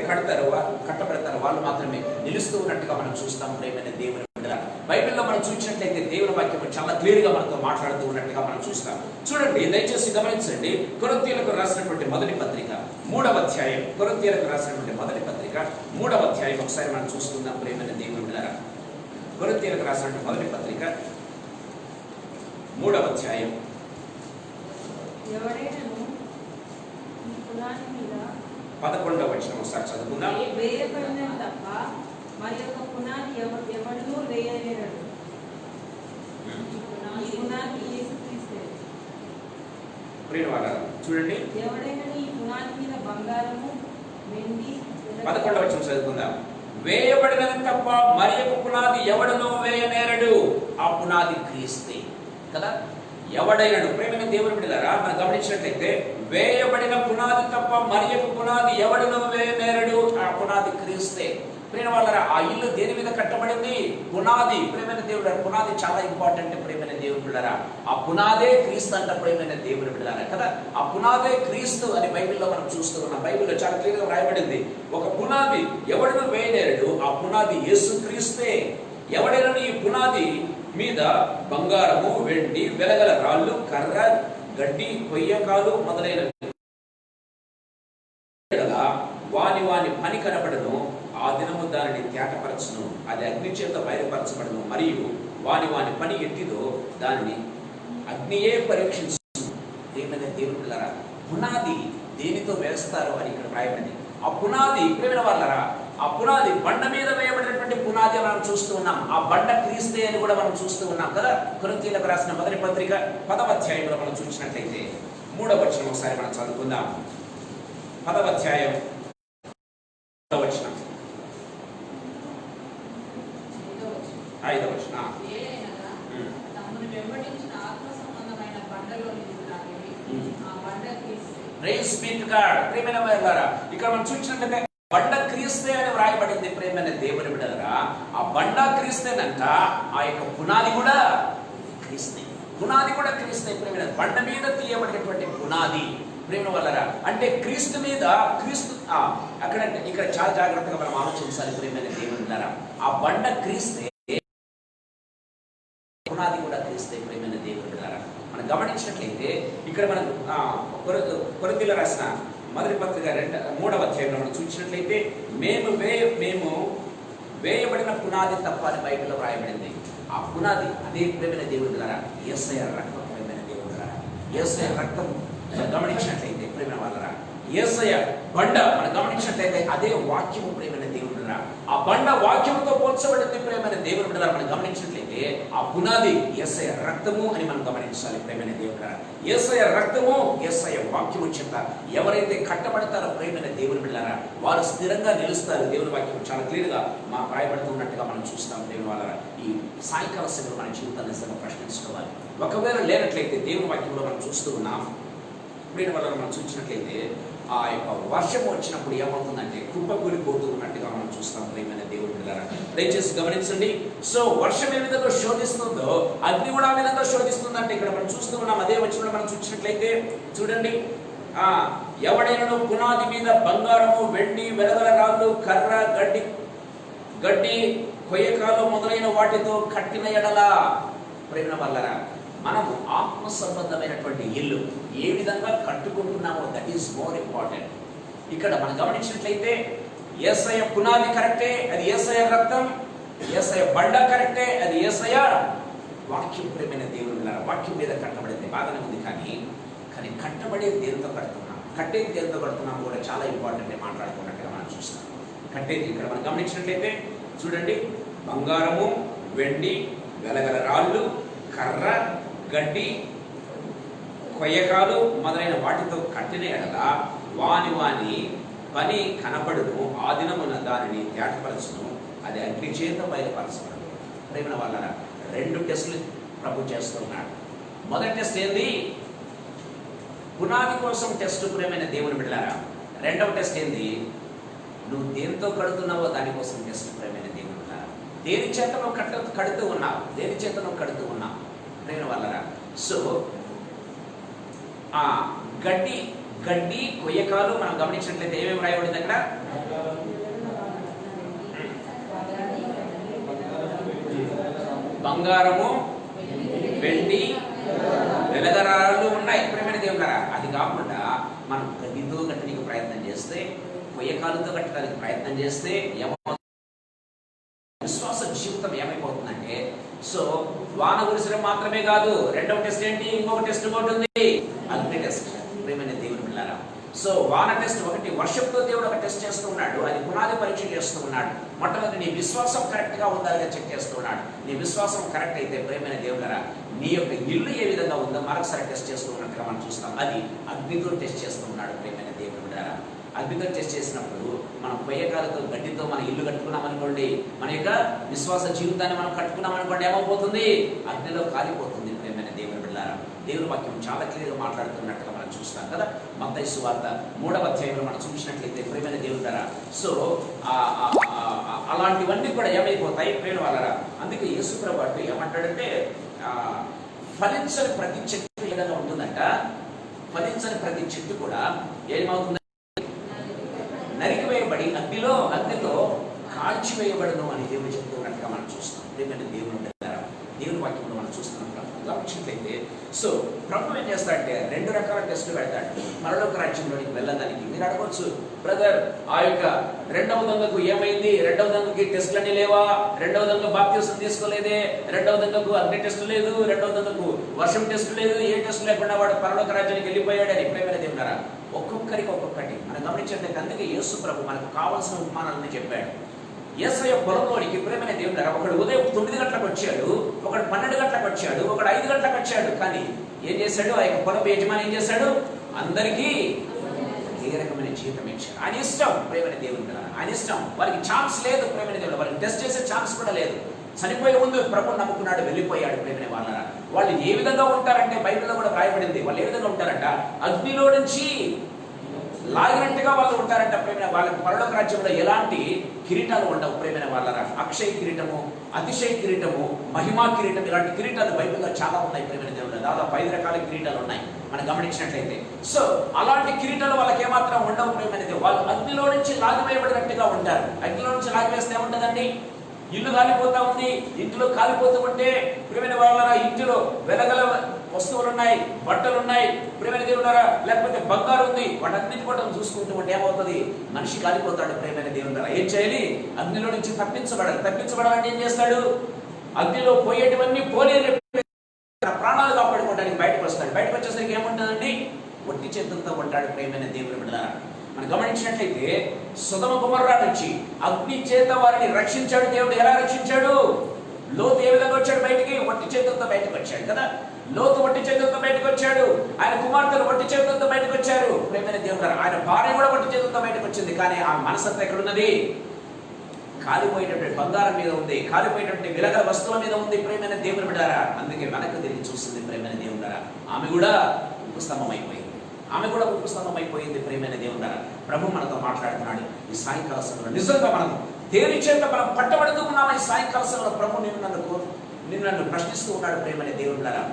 కట్టబడతారో వాళ్ళు మాత్రమే నిలుస్తూ ఉన్నట్టుగా మనం చూస్తాం. ప్రియమైన దేవుని బిడ్డలారా, బైబిల్లో మనం చూసినట్లయితే దేవుని వాక్యం చాలా క్లియర్ గా మనతో మాట్లాడుతూ ఉన్నట్టుగా మనం చూస్తాం. చూడండి, దయచేసి గమనించండి. కొరింథీయులకు రాసినటువంటి మొదటి పత్రిక 3వ అధ్యాయం, కొరింథీయులకు రాసినటువంటి మొదటి పత్రిక 3వ అధ్యాయం ఒకసారి మనం చూసుకుందాం. ప్రియమైన దేవుని బిడ్డలారా, కొరింథీయులకు రాసినటువంటి మొదటి పత్రిక 3వ అధ్యాయం 11వ వచనం ఒకసారి చదువుకుందాం. చూడండి, 11వ వచనం చదువుకుందాం. వేయబడినది తప్ప మరి ఒక పునాది ఎవడనూ వేయనేరడు. ఆ పునాది క్రీస్తే కదా. ఎవడైనడు, ప్రేమైన దేవుని బిడ్డలారా, మనం గమనించినట్లయితే వేయబడిన పునాది తప్ప మరి ఒక పునాది ఎవడనూ వేయనేరడు. ఆ పునాది క్రీస్తే. ప్రియమైన వాళ్ళారా, ఆ ఇల్లు దేని మీద కట్టబడింది? పునాది. ప్రియమైన దేవుడు, పునాది చాలా ఇంపార్టెంట్. ప్రియమైన దేవుని బిడ్డలారా, ఆ పునాదే క్రీస్తు అంట. ప్రియమైన దేవుని బిడ్డలారా కదా, ఆ పునాదే క్రీస్తు అని బైబిల్లో మనం చూస్తూ ఉన్నాం. బైబిల్లో చాలా క్లియర్గా రాయబడింది, ఒక పునాది ఎవడను వేయనేరడు, ఆ పునాది యేసు క్రీస్తే. ఎవడైనా ఈ పునాది మీద బంగారము, వెండి, వెలగల రాళ్ళు, కర్ర, గడ్డి, కొయ్యకాలు మొదలైన వాని పని కనబడను, ఆ దినము దానిని త్యాగపరచును, అది అగ్ని చేత బయలుపరచబడను, మరియు వాని పని ఎట్టిదో దానిని అగ్నియే పరీక్షించును. ఏమైనా దేవుని పిల్లరా, పునాది దేనితో వేస్తారు అని ఇక్కడ రాయబడింది. ఆ పునాది, ప్రియమైన వాళ్ళరా, ఆ పునాది బండ మీద వేయబడినటువంటి పునాది మనం చూస్తూ ఉన్నాం. ఆ బండ క్రీస్తే అని కూడా మనం చూస్తూ ఉన్నాం కదా. కొరింథీయులకు రాసిన మొదటి పత్రిక 10వ అధ్యాయంలో మనం చూసినట్లయితే 3వ వచనం ఒకసారి మనం చదువుకుందాం. 10వ అధ్యాయం 5వ వచనం. Praise be to God. ప్రియమైన వాళ్ళారా, ఇక్కడ మనం చూసినట్లయితే బండ క్రీస్తే అని వ్రాయబడింది. ప్రియమైన దేవుని బిడ్డలారా, ఆ బండ క్రీస్తేనంట, ఆ యొక్క పునాది కూడా క్రీస్తే. పునాది కూడా క్రీస్తే. ప్రియమైన బండ మీద తీయబడినటువంటి పునాది. ప్రియమైన వాళ్ళారా, అంటే క్రీస్తు మీద క్రీస్తు అక్కడంటే ఇక్కడ చాలా జాగ్రత్తగా మనం ఆలోచించాలి. ప్రియమైన దేవుని బిడ్డలారా, ఆ బండ క్రీస్తే, పునాది కూడా క్రీస్తే. ప్రియమైన దేవుని బిడ్డలారా, మనం గమనించినట్లయితే ఇక్కడ మనం కొరింథీయులకు రాసిన మొదటి పత్రిక 3వ అధ్యాయంలో మనం చూసినట్లయితే మేము వేయబడిన పునాది తప్ప అని బైబిల్లో వ్రాయబడింది. ఆ పునాది అదే ప్రేమైన దేవుడి ద్వారా యేసయ్య రక్తం, ప్రేమైన దేవుడి ద్వారా యేసయ్య రక్తం గమనించినట్లయితే ప్రేమైన వాళ్ళరా, యేసయ్య బండ మనం గమనించినట్లయితే అదే వాక్యము ప్రేమైన దేవుడి ద్వారా, ఆ బండ వాక్యముతో పోల్చబడింది ప్రేమైన దేవుడి ద్వారా మనం గమనించినట్లయితే ఆ పునాది యేసయ్య రక్తము అని మనం గమనించాలి ప్రేమైన దేవుడి ద్వారా. యేసయ్య రక్తము యేసయ్య వాక్యము చేత ఎవరైతే కట్టబడతారో ప్రేమైన దేవుని బిడ్డలారా వారు స్థిరంగా నిలుస్తారు. దేవుని వాక్యం చాలా క్లియర్గా మా ప్రాయపడుతున్నట్టుగా మనం చూస్తాం. దేవుని వాళ్ళ ఈ సాయంకాల సమయంలో మన జీవితాన్ని నిజంగా ప్రశ్నించుకోవాలి. ఒకవేళ లేనట్లయితే దేవుని వాక్యంలో మనం చూస్తూ ఉన్నాం. వీటి వల్ల మనం చూసినట్లయితే ఆ యొక్క వర్షం వచ్చినప్పుడు ఏమవుతుందంటే కుప్పకూలిపోతూ ఉన్నట్టుగా మనం చూస్తాం ప్రేమైన దేవుడి బిడ్డలారా. దయచేసి గమనించండి. సో వర్షం ఏ విధంగా శోధిస్తుందో అగ్ని కూడా ఆ విధంగా శోధిస్తుందంటే ఇక్కడ మనం చూస్తూ ఉన్నాం. అదే వచ్చిన మనం చూసినట్లయితే చూడండి, ఎవడైనా పునాది మీద బంగారము, వెండి, వెలగల రాళ్ళు, కర్ర, గడ్డి, కొయ్యకాలు మొదలైన వాటితో కట్టిన ఎడల ప్రేమ వల్లరా మనము ఆత్మ సంబంధమైనటువంటి ఇల్లు ఏ విధంగా కట్టుకుంటున్నామో దట్ ఈస్ మోర్ ఇంపార్టెంట్. ఇక్కడ మనం గమనించినట్లయితే యేసయ్య పునాది కరెక్టే, అది యేసయ్య రక్తం. యేసయ్య బండ కరెక్టే, అది యేసయ్య వాక్యం. ప్రేమైన దేవుని వాక్యం మీద కట్టబడింది బాగానే ఉంది. కానీ కట్టబడేది దేనితో కడుతున్నాం, కట్టేది దేనితో కడుతున్నాం కూడా చాలా ఇంపార్టెంట్ మాట్లాడుకున్నట్టుగా మనం చూస్తాం. కట్టేది ఇక్కడ మనం గమనించినట్లయితే చూడండి, బంగారము, వెండి, వెలగల రాళ్ళు, కర్ర, గడ్డి, కొయ్యకాలు మొదలైన వాటితో కట్టిన ఎడల వాని పని కనపడును, ఆ దినమున దానిని తేటపరచును, అది అగ్ని చేత బయలుపరచబడదు. ప్రేమ వల్ల 2 టెస్టులు ప్రభు చేస్తున్నాడు. మొదటి టెస్ట్ ఏంది? పునాది కోసం టెస్ట్ ప్రేమైన దేవుని బిడ్డలారా. రెండవ టెస్ట్ ఏంది? నువ్వు దేనితో కడుతున్నావో దానికోసం టెస్ట్ ప్రేమైన దేవుని బిడ్డలారా. దేని చేత నువ్వు కడుతూ ఉన్నావు, దేని చేత నువ్వు కడుతూ ఉన్నావు ప్రేమ వల్లరా. సో గడ్డి కొయ్యకాలు మనం గమనించినట్లయితే ఏమేమి రాయబడింది అక్కడ? బంగారము, వెండి, వెలగరాళ్ళు ఉన్నాయి ప్రేమైన దేవులారా. అది కాకుండా మనం గడ్డితో కట్టడానికి ప్రయత్నం చేస్తే, కొయ్యకాలతో కట్టడానికి ప్రయత్నం చేస్తే విశ్వాస జీవితం ఏమైపోతుందంటే, సో వాన కురిసడం మాత్రమే కాదు, రెండవ టెస్ట్ ఏంటి? ఇంకొక టెస్ట్ ఒకటి ఉంది, అగ్ని టెస్ట్ ప్రేమైన దేవుని బిడ్డలారా. సో వాన టెస్ట్ ఒకటి, వర్షంతో దేవుడు ఒక టెస్ట్ చేస్తూ ఉన్నాడు, అది పునాది పరీక్ష చేస్తూ ఉన్నాడు. మొట్టమొదటి నీ విశ్వాసం కరెక్ట్ గా ఉందా చెక్ చేస్తూ ఉన్నాడు. నీ విశ్వాసం కరెక్ట్ అయితే ప్రేమైన దేవులారా నీ యొక్క ఇల్లు ఏ విధంగా ఉందో మరొకసారి టెస్ట్ చేస్తూ ఉన్నట్టుగా మనం చూస్తాం. అది అగ్నితో టెస్ట్ చేస్తూ ఉన్నాడు ప్రేమైన దేవుని బిడ్డలారా. అగ్నితో టెస్ట్ చేసినప్పుడు మనం కొయ్యకాలతో గడ్డితో మన ఇల్లు కట్టుకున్నాం అనుకోండి, మన యొక్క విశ్వాస జీవితాన్ని మనం కట్టుకున్నాం అనుకోండి, ఏమైపోతుంది? అగ్నిలో కాలిపోతుంది ప్రేమైన దేవుని బిడ్డలారా. దేవుని వాక్యం చాలా క్లియర్గా మాట్లాడుతున్నట్టుగా మనం చూస్తాం కదా. మత్తయి సువార్త 3వ అధ్యాయంలో మనం చూసినట్లయితే ప్రేమైన దేవుని ద్వారా సో అలాంటివన్నీ కూడా ఏమైపోతాయి ప్రేమ వాళ్ళరా. అందుకే యేసు ప్రభువు ఏమంటాడంటే ఫలించని ప్రతి చెట్టు ఏదైనా ఉంటుందంట, ఫలించని ప్రతి చెట్టు కూడా ఏమవుతుంది? నరికివేయబడి అగ్నిలో కాల్చివేయబడను అని దేవుడు చెప్తున్నట్టుగా మనం చూస్తాం. ప్రేమైన దేవుని దేవుని వాక్యంలో మనం చూస్తున్నాం. గమనించినట్లయితే సో ప్రభు ఏం చేస్తాడంటే 2 రకాల టెస్టులు పెడతాడు పరలోక రాజ్యంలోనికి వెళ్ళడానికి. మీరు అడగవచ్చు, బ్రదర్ ఆ యొక్క 2వ దొంగకు ఏమైంది? 2వ దొంగకి టెస్టులన్నీ లేవా? 2వ దొంగ బాప్తిసం తీసుకోలేదే, 2వ దొంగకు అగ్ని టెస్ట్ లేదు, 2వ దొంగకు వర్షం టెస్ట్ లేదు, ఏ టెస్ట్ లేకుండా వాడు పరలోక రాజ్యానికి వెళ్ళిపోయాడు అని ప్రేమైన దేవుడారా. ఒక్కొక్కరికి ఒక్కొక్కటి మనం గమనించట్లయితే అందుకే యేసు ప్రభు మనకు కావాల్సిన ఉపమానాలని చెప్పాడు. యేసయ్య పొలంలోనికి ప్రేమైన దేవుడారా ఒకడు ఉదయం 9 గంటలకు వచ్చాడు, ఒకడు 12 గంటలకు వచ్చాడు, ఒకడు 5 గంటలకు వచ్చాడు. కానీ ఏం చేశాడు? ఆ యొక్క పొలం యజమాని ఏం చేశాడు? అందరికీ ఏ రకమైన జీవితం ఇచ్చాడు. ఆయన ఇష్టం ప్రేమైన దేవుని కదా, ఆయన ఇష్టం. వారికి ఛాన్స్ లేదు ప్రేమైన దేవుడు, వారికి టెస్ట్ చేసే ఛాన్స్ కూడా లేదు. చనిపోయే ముందు ప్రభు నమ్ముకున్నాడు, వెళ్ళిపోయాడు ప్రేమైన వాళ్ళ. వాళ్ళు ఏ విధంగా ఉంటారంటే బైబిల్లో కూడా రాయబడింది, వాళ్ళు ఏ విధంగా ఉంటారంట? అగ్నిలో నుంచి లాగినట్టుగా వాళ్ళు ఉంటారంట ప్రేమైన వాళ్ళకి. పరలోక రాజ్యంలో ఎలాంటి కిరీటాలు ఉండవు ప్రేమైన వాళ్ళరా. అక్షయ కిరీటము, అతిశయ కిరీటము, మహిమా కిరీటం, ఇలాంటి కిరీటాలు బైబిల్లో చాలా ఉన్నాయి ప్రేమైన దేవుడు. దాదాపు 5 రకాల కిరీటాలు ఉన్నాయి మనం గమనించినట్లయితే. సో అలాంటి కిరీటాలు వాళ్ళకి ఏమాత్రం ఉండవు ప్రేమైన దేవుడు. వాళ్ళు అగ్నిలో నుంచి లాగివేయబడినట్టుగా ఉంటారు. అగ్నిలో నుంచి లాగివేస్తే ఏముంటుందండి? ఇల్లు కాలిపోతా ఉంది, ఇంటిలో కాలిపోతూ ఉంటే ప్రియమైన వాళ్ళారా, ఇంటిలో వెలగల వస్తువులు ఉన్నాయి, బట్టలు ఉన్నాయి, ప్రియమైన దేవుడారా, లేకపోతే బంగారు ఉంది, వాటన్నిటి కూడా చూసుకుంటూ ఉంటే ఏమవుతుంది? మనిషి కాలిపోతాడు. ప్రియమైన దేవుడారా, ఏం చేయాలి? అగ్నిలో నుంచి తప్పించబడాలంటే ఏం చేస్తాడు? అగ్నిలో పోయేటివన్నీ పోలేని ప్రాణాలు కాపాడుకోవడానికి బయటకు వస్తాడు. బయటకు వచ్చేసరికి ఏముంటుందండి? ఒట్టి చేతులతో ఉంటాడు. ప్రియమైన దేవుని బిడ్డలారా, మనం గమనించినట్లయితే సొదొమ గొమొర్రా నుంచి అగ్ని చేత వారిని రక్షించాడు దేవుడు. ఎలా రక్షించాడు? లోతు ఏ విధంగా వచ్చాడు బయటికి? ఒట్టి చేతులతో బయటకు వచ్చాడు కదా. లోతు ఒట్టి చేతులతో బయటకు వచ్చాడు. ఆయన కుమార్తెలు ఒట్టి చేతులతో బయటకు వచ్చారు. ప్రియమైన దేవుడు, ఆయన భార్య కూడా ఒట్టి చేతులతో బయటకు వచ్చింది. కానీ ఆ మనసంతా ఎక్కడున్నది? కాలిపోయేటటువంటి బంగారం మీద ఉంది, కాలిపోయేటువంటి విలగల వస్తువుల మీద ఉంది. ప్రియమైన దేవుని బిడ్డలారా, అందుకే వెనక్కి తిరిగి చూస్తుంది. ప్రియమైన దేవుడారా, ఆమె కూడా ఉపస్తంభం అయిపోయింది. ప్రియమైన దేవుడారా, ప్రభు మనతో మాట్లాడుతున్నాడు ఈ సాయంకాల సమయంలో. నిజంగా మనం దేని చేత మనం పట్టబడుతూ ఉన్నామా? ఈ సాయంకాల సమయంలో ప్రభు నిన్ను నన్ను ప్రశ్నిస్తూ ఉన్నాడు. ప్రియమైన దేవుడారా,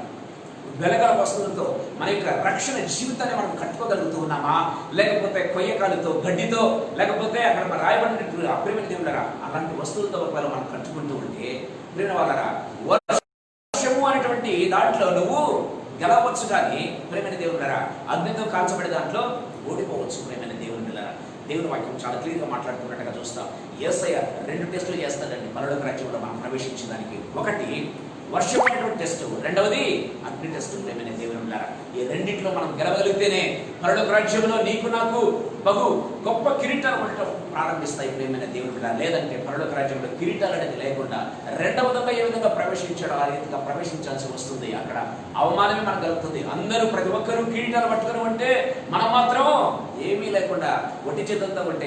వెలగల వస్తువులతో మన యొక్క రక్షణ జీవితాన్ని మనం కట్టుకోగలుగుతూ ఉన్నామా? లేకపోతే కొయ్యకాలతో, గడ్డితో, లేకపోతే అక్కడ రాయబడినట్టు ప్రియమైన దేవుడారా అలాంటి వస్తువులతో ఒకవేళ మనం కట్టుకుంటూ ఉంటే ప్రియమైన వాళ్ళరా, వర్షము అనేటువంటి దాంట్లో నువ్వు గెలవచ్చు. కానీ ప్రియమైన దేవుడారా, అగ్నితో కాల్చబడే దాంట్లో ఓడిపోవచ్చు. ప్రియమైన దేవుని బిడ్డలారా, దేవుని వాక్యం చాలా క్లియర్గా మాట్లాడుతున్నట్టుగా చూస్తాం. యేసయ్య 2 టెస్టులు చేస్తాడండి పరలోక రాజ్యంలో మనం ప్రవేశించడానికి. ఒకటి వర్షమైనటువంటి టెస్ట్, రెండవది అగ్ని టెస్ట్. ప్రియమైన దేవుని బిడ్డలారా, ఈ రెండింటిలో మనం గెలవగలిగితేనే పరలోక రాజ్యంలో నీకు నాకు బహు గొప్ప కిరీటాలు ఉండటం ప్రారంభిస్తాయి. ప్రియమైన దేవుని బిడ్డ, లేదంటే పరలోక రాజ్యంలో కిరీటాలు అనేది లేకుండా రెండవ విధంగా ఏ విధంగా ప్రవేశించాడో ఆ రీతిగా ప్రవేశించాల్సి వస్తుంది. అక్కడ అవమానమే మనకు కలుగుతుంది. అందరూ ప్రతి ఒక్కరూ కిరీటాలు పట్టుకుని ఉంటే మనం మాత్రం ఏమీ లేకుండా ఒట్టి చేతులతో ఉంటే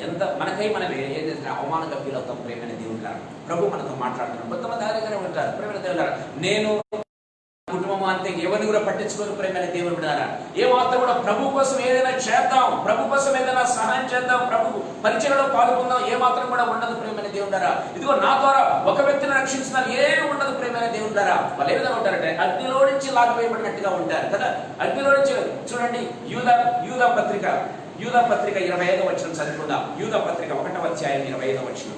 ఎంత మనకై మనమే ఏదైతే అవమానంగా ఫీల్ అవుతాం. ప్రియమైన దేవుని బిడ్డ, ప్రభు మనతో మాట్లాడుతున్నాం. కొంతమంది ధైర్యంగానే ఉంటారు. ప్రియమైన దేవుని బిడ్డ, నేను కుటుంబం అంతే ఎవరిని కూడా పట్టించుకోరు. ప్రియమైన దేవుని బిడ్డలారా, ఏ మాత్రం కూడా ప్రభు కోసం ఏదైనా చేద్దాం, ప్రభు కోసం ఏదైనా సహాయం చేద్దాం, ప్రభు పరిచయలో పాల్గొందాం ఏ మాత్రం కూడా ఉండదు. ప్రియమైన దేవుని బిడ్డలారా, ఇదిగో నా ద్వారా ఒక వ్యక్తిని రక్షిస్తున్నారు ఏమి ఉండదు. ప్రియమైన దేవుని బిడ్డలారా, వాళ్ళు ఏ విధంగా ఉంటారంటే అగ్నిలో నుంచి లాగవేయబడినట్టుగా ఉంటారు కదా. అగ్నిలో నుంచి చూడండి, యూదా పత్రిక 25వ వచనం చదువుకుందాం. యూదా పత్రిక 1వ అధ్యాయం 25వ వచనం.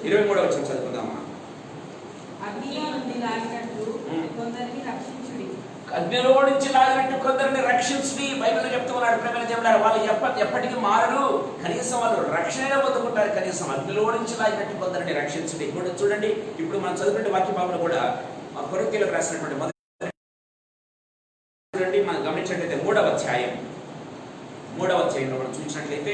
23వ వచనం చదువుకుందామా. అగ్నిలో నుంచి లాగినట్టు కొందరిని రక్షించుడి బైబిల్లో చెప్తున్నాడు. ప్రియమైన దేవుడారా, వాళ్ళు ఎప్పటికీ మారరు. కనీసం వాళ్ళు రక్షణ పొందుకుంటారు. కనీసం అగ్నిలో నుంచి లాగినట్టు కొందరిని రక్షించుడి. ఇప్పుడు చూడండి, ఇప్పుడు మనం చదువుకునే వాక్య భాగంలో కూడా కొరింథీయులకు రాసినటువంటి మొదటి చూడండి, మనం గమనించినట్లయితే 3వ అధ్యాయంలో మనం చూసినట్లయితే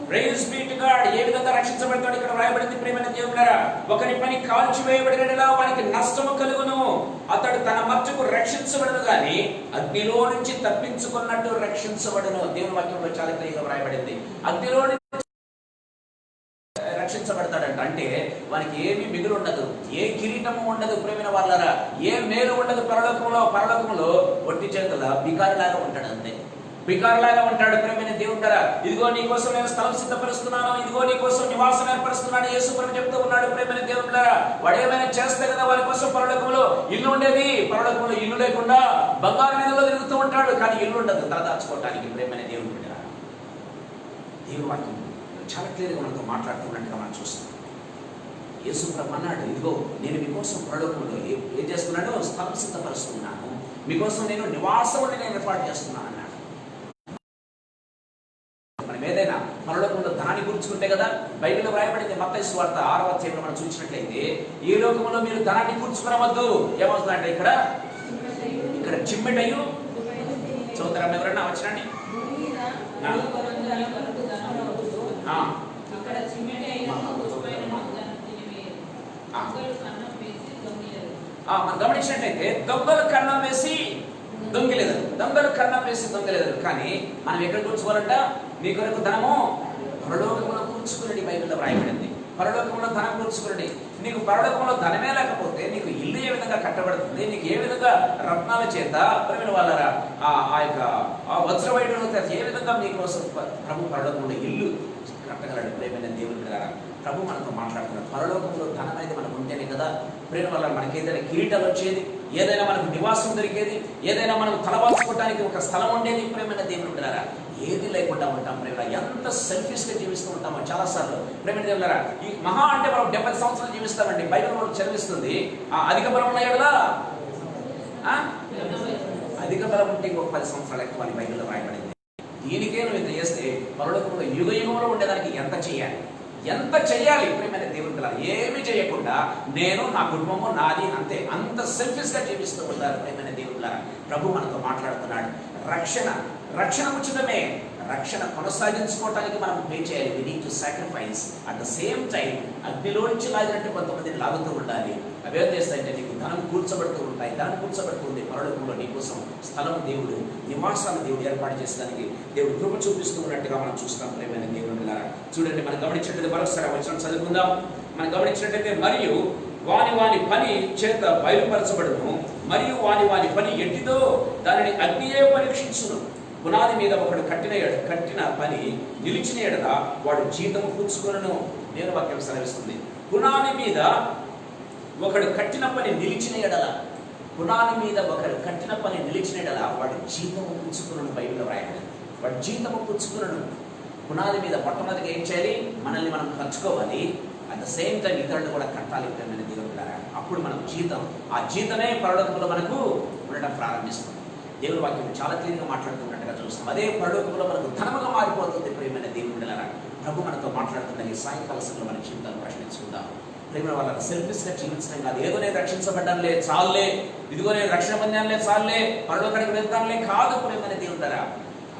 ప్రైజ్ బీ టు గాడ్. ఏ విధంగా రక్షించబడతాడు ఇక్కడ వ్రాయబడింది. ప్రియమైన దేవులారా, ఒకరి పని కాల్చివేయబడినలా వానికి నష్టము కలుగును, అతడు తన మట్టుకు రక్షించబడను గాని అగ్నిలో నుంచి తప్పించుకున్నట్టు రక్షించబడను. దేవుని వాక్యంలో చాలా క్లియర్గా వ్రాయబడింది. అగ్నిలో రక్షించబడతాడంట. అంటే వానికి ఏమి మిగులు ఉండదు, ఏ కిరీటము ఉండదు. ప్రేమైన వాళ్ళారా, ఏ మేలు ఉండదు. పరలోకంలో ఒట్టి చేతుల బికారిలాగా ఉంటాడు. అంతే, బికారిలాగా ఉంటాడు. ప్రేమైన దేవుడారా, ఇదిగో నీ కోసం నేను స్థలం సిద్ధపరుస్తున్నాను, ఇదిగో నీ కోసం నివాసం ఏర్పరుస్తున్నాను యేసు ప్రభు చెప్తూ ఉన్నాడు. ప్రేమైన దేవుడారా, వాడు ఏమైనా చేస్తే కదా వారి కోసం పరలోకంలో ఇల్లు ఉండేది. పరలోకంలో ఇల్లు లేకుండా బంగారు వీధుల్లో తిరుగుతూ ఉంటాడు. కానీ ఇల్లు ఉండదు తలదాచుకోవటానికి. ప్రేమైన దేవుడు దేవుని వాక్యం చాలా క్లియర్గా మనతో మాట్లాడుతున్నట్టుగా మనం చూస్తాం. యేసు ప్రభు అన్నాడు, ఇదిగో నేను మీకోసం పరలోకంలో ఏం చేస్తున్నాను? స్థలం సిద్ధపరుస్తున్నాను, మీకోసం నేను నివాసముని నేను ఏర్పాటు చేస్తున్నాను అన్నాడు. మనం ఏదైనా పరలోకంలో దాన్ని గుర్చుకుంటే కదా బైబిల్లో వ్రాయబడింది. మత్తయి సువార్త 6వ అధ్యాయంలో మనం చూసినట్లయితే ఈ లోకంలో మీరు ధనాన్ని కూర్చుకునవద్దు. ఏమవుతుందంటే ఇక్కడ చిమ్మెటయు చదువుతారా ఎవరన్నా వచ్చినండి? మనం గమనించినట్లయితే దొంగలు కన్నం వేసి దొంగలేదు. కానీ మనం ఎక్కడ కూర్చోవాలంట? మీ కొరకు ధనము పరలోకములో కూర్చుకునండి. బైబిల్లో వ్రాయబడింది, పరలోకంలో ధనం కూర్చుకునండి. నీకు పరలోకంలో ధనమే లేకపోతే నీకు ఇల్లు ఏ విధంగా కట్టబడుతుంది, నీకు ఏ విధంగా రత్నాల చేత ప్రేమ వాళ్ళరా ఆ యొక్క వజ్రవైడూర్యంతో ఏ విధంగా మీకోసం ప్రభు పరలోకంలో ఇల్లు కట్టగలడు. ప్రేమైన దేవుని ద్వారా ప్రభు మనతో మాట్లాడుతున్నాడు. పరలోకంలో ధనం అనేది మనకు ఉంటేనే కదా ప్రేమ వల్ల మనకి ఏదైనా కిరీటాలు వచ్చేది, ఏదైనా మనకు నివాసం దొరికేది, ఏదైనా మనకు తలవాల్చుకోవడానికి ఒక స్థలం ఉండేది. ప్రేమైన దేవుని ద్వారా ఏది లేకుండా ఉంటాం ప్రేమ. ఎంత సెల్ఫిష్గా జీవిస్తూ ఉంటామో చాలాసార్లు. ప్రేమైన దేవులారా, ఈ మహా అంటే మనం 70 సంవత్సరాలు జీవిస్తామండి. బైబిల్ మనకు చదివిస్తుంది అధిక బలం ఉన్నాయి కదా, అధిక బలం ఉంటే ఇంకొక 10 సంవత్సరాలు ఎక్కువ అని బైబిల్లో రాయబడింది. దీనికే నువ్వు ఇంత చేస్తే పరలోకంలో యుగ యుగంలో ఉండేదానికి ఎంత చేయాలి, ఎంత చేయాలి? ప్రేమైన దేవుని ద్వారా ఏమి చేయకుండా నేను నా కుటుంబము నాది అంతే, అంత సెల్ఫిష్గా జీవిస్తూ ఉంటారు. ప్రేమైన దేవుని ద్వారా ప్రభు మనతో మాట్లాడుతున్నాడు. రక్షణ ఉచితమే. రక్షణ కొనసాగించుకోవటానికి మనం పే చేయాలి. We need to sacrifice. At the same time అగ్నిలో నుంచి లాగినట్టు కొంతమందిని లాగుతూ ఉండాలి. అవి ఏం చేస్తాయంటే నీకు ధనం కూర్చోబెడుతూ ఉంటాయి, ధనం కూర్చోబెడుతుంది. పరలోకంలో నీకోసం స్థలం దేవుడు, నివాసాన్ని దేవుడు ఏర్పాటు చేసేదానికి దేవుడు కృప చూపిస్తూ ఉన్నట్టుగా మనం చూస్తాం. ప్రేమైన దేవుని ద్వారా చూడండి, మనం గమనించినట్లయితే మరొకసారి వచ్చిన చదువుకుందాం. మనం గమనించినట్లయితే మరియు వాని పని చేత బయలుపరచబడును, మరియు వాని పని ఎట్టిదో దానిని అగ్నియే పరీక్షించును. పునాది మీద ఒకడు కట్టిన పని నిలిచిన ఎడల వాడు జీతము పుచ్చుకొనును. నేను వాక్యం సెలవిస్తుంది. పునాది మీద ఒకడు కట్టిన పని నిలిచిన ఎడల, పునాది మీద ఒకడు కట్టిన పని నిలిచిన ఎడల వాడు జీతము పుచ్చుకొనును. బైబిల్లో రాయబడింది, వాడు జీతము పుచ్చుకొనును. పునాది మీద మొట్టమొదటిగా ఏం చేయాలి? మనల్ని మనం కట్టుకోవాలి. అట్ ద సేమ్ టైం ఇతరులు కూడా కట్టాలి. ప్రేమైన దేవుని ద్వారా అప్పుడు మనకు జీతం, ఆ జీతమే పరలోకంలో మనకు ఉండడం ప్రారంభిస్తుంది. దేవుని వాక్యం చాలా క్లియర్గా మాట్లాడుతున్నట్టుగా చూస్తాం. అదే పరలోకంలో మనకు ధనముగా మారిపోతుంది. ప్రేమైన దేవుని ద్వారా ప్రభు మనతో మాట్లాడుతున్న ఈ సాయంకాల సమయంలో మన జీవితాన్ని ప్రశ్నించుకుందాం. ప్రేమ వాళ్ళ సెల్ఫిష్గా జీవించడం కాదు. ఏదో నేను రక్షించబడ్డానులే చాలులే, ఇదిగో నేను రక్షణ పొందానులే చాలులే, పరలోకానికి వెళ్తానులే కాదు. ప్రేమైన దేవుని ద్వారా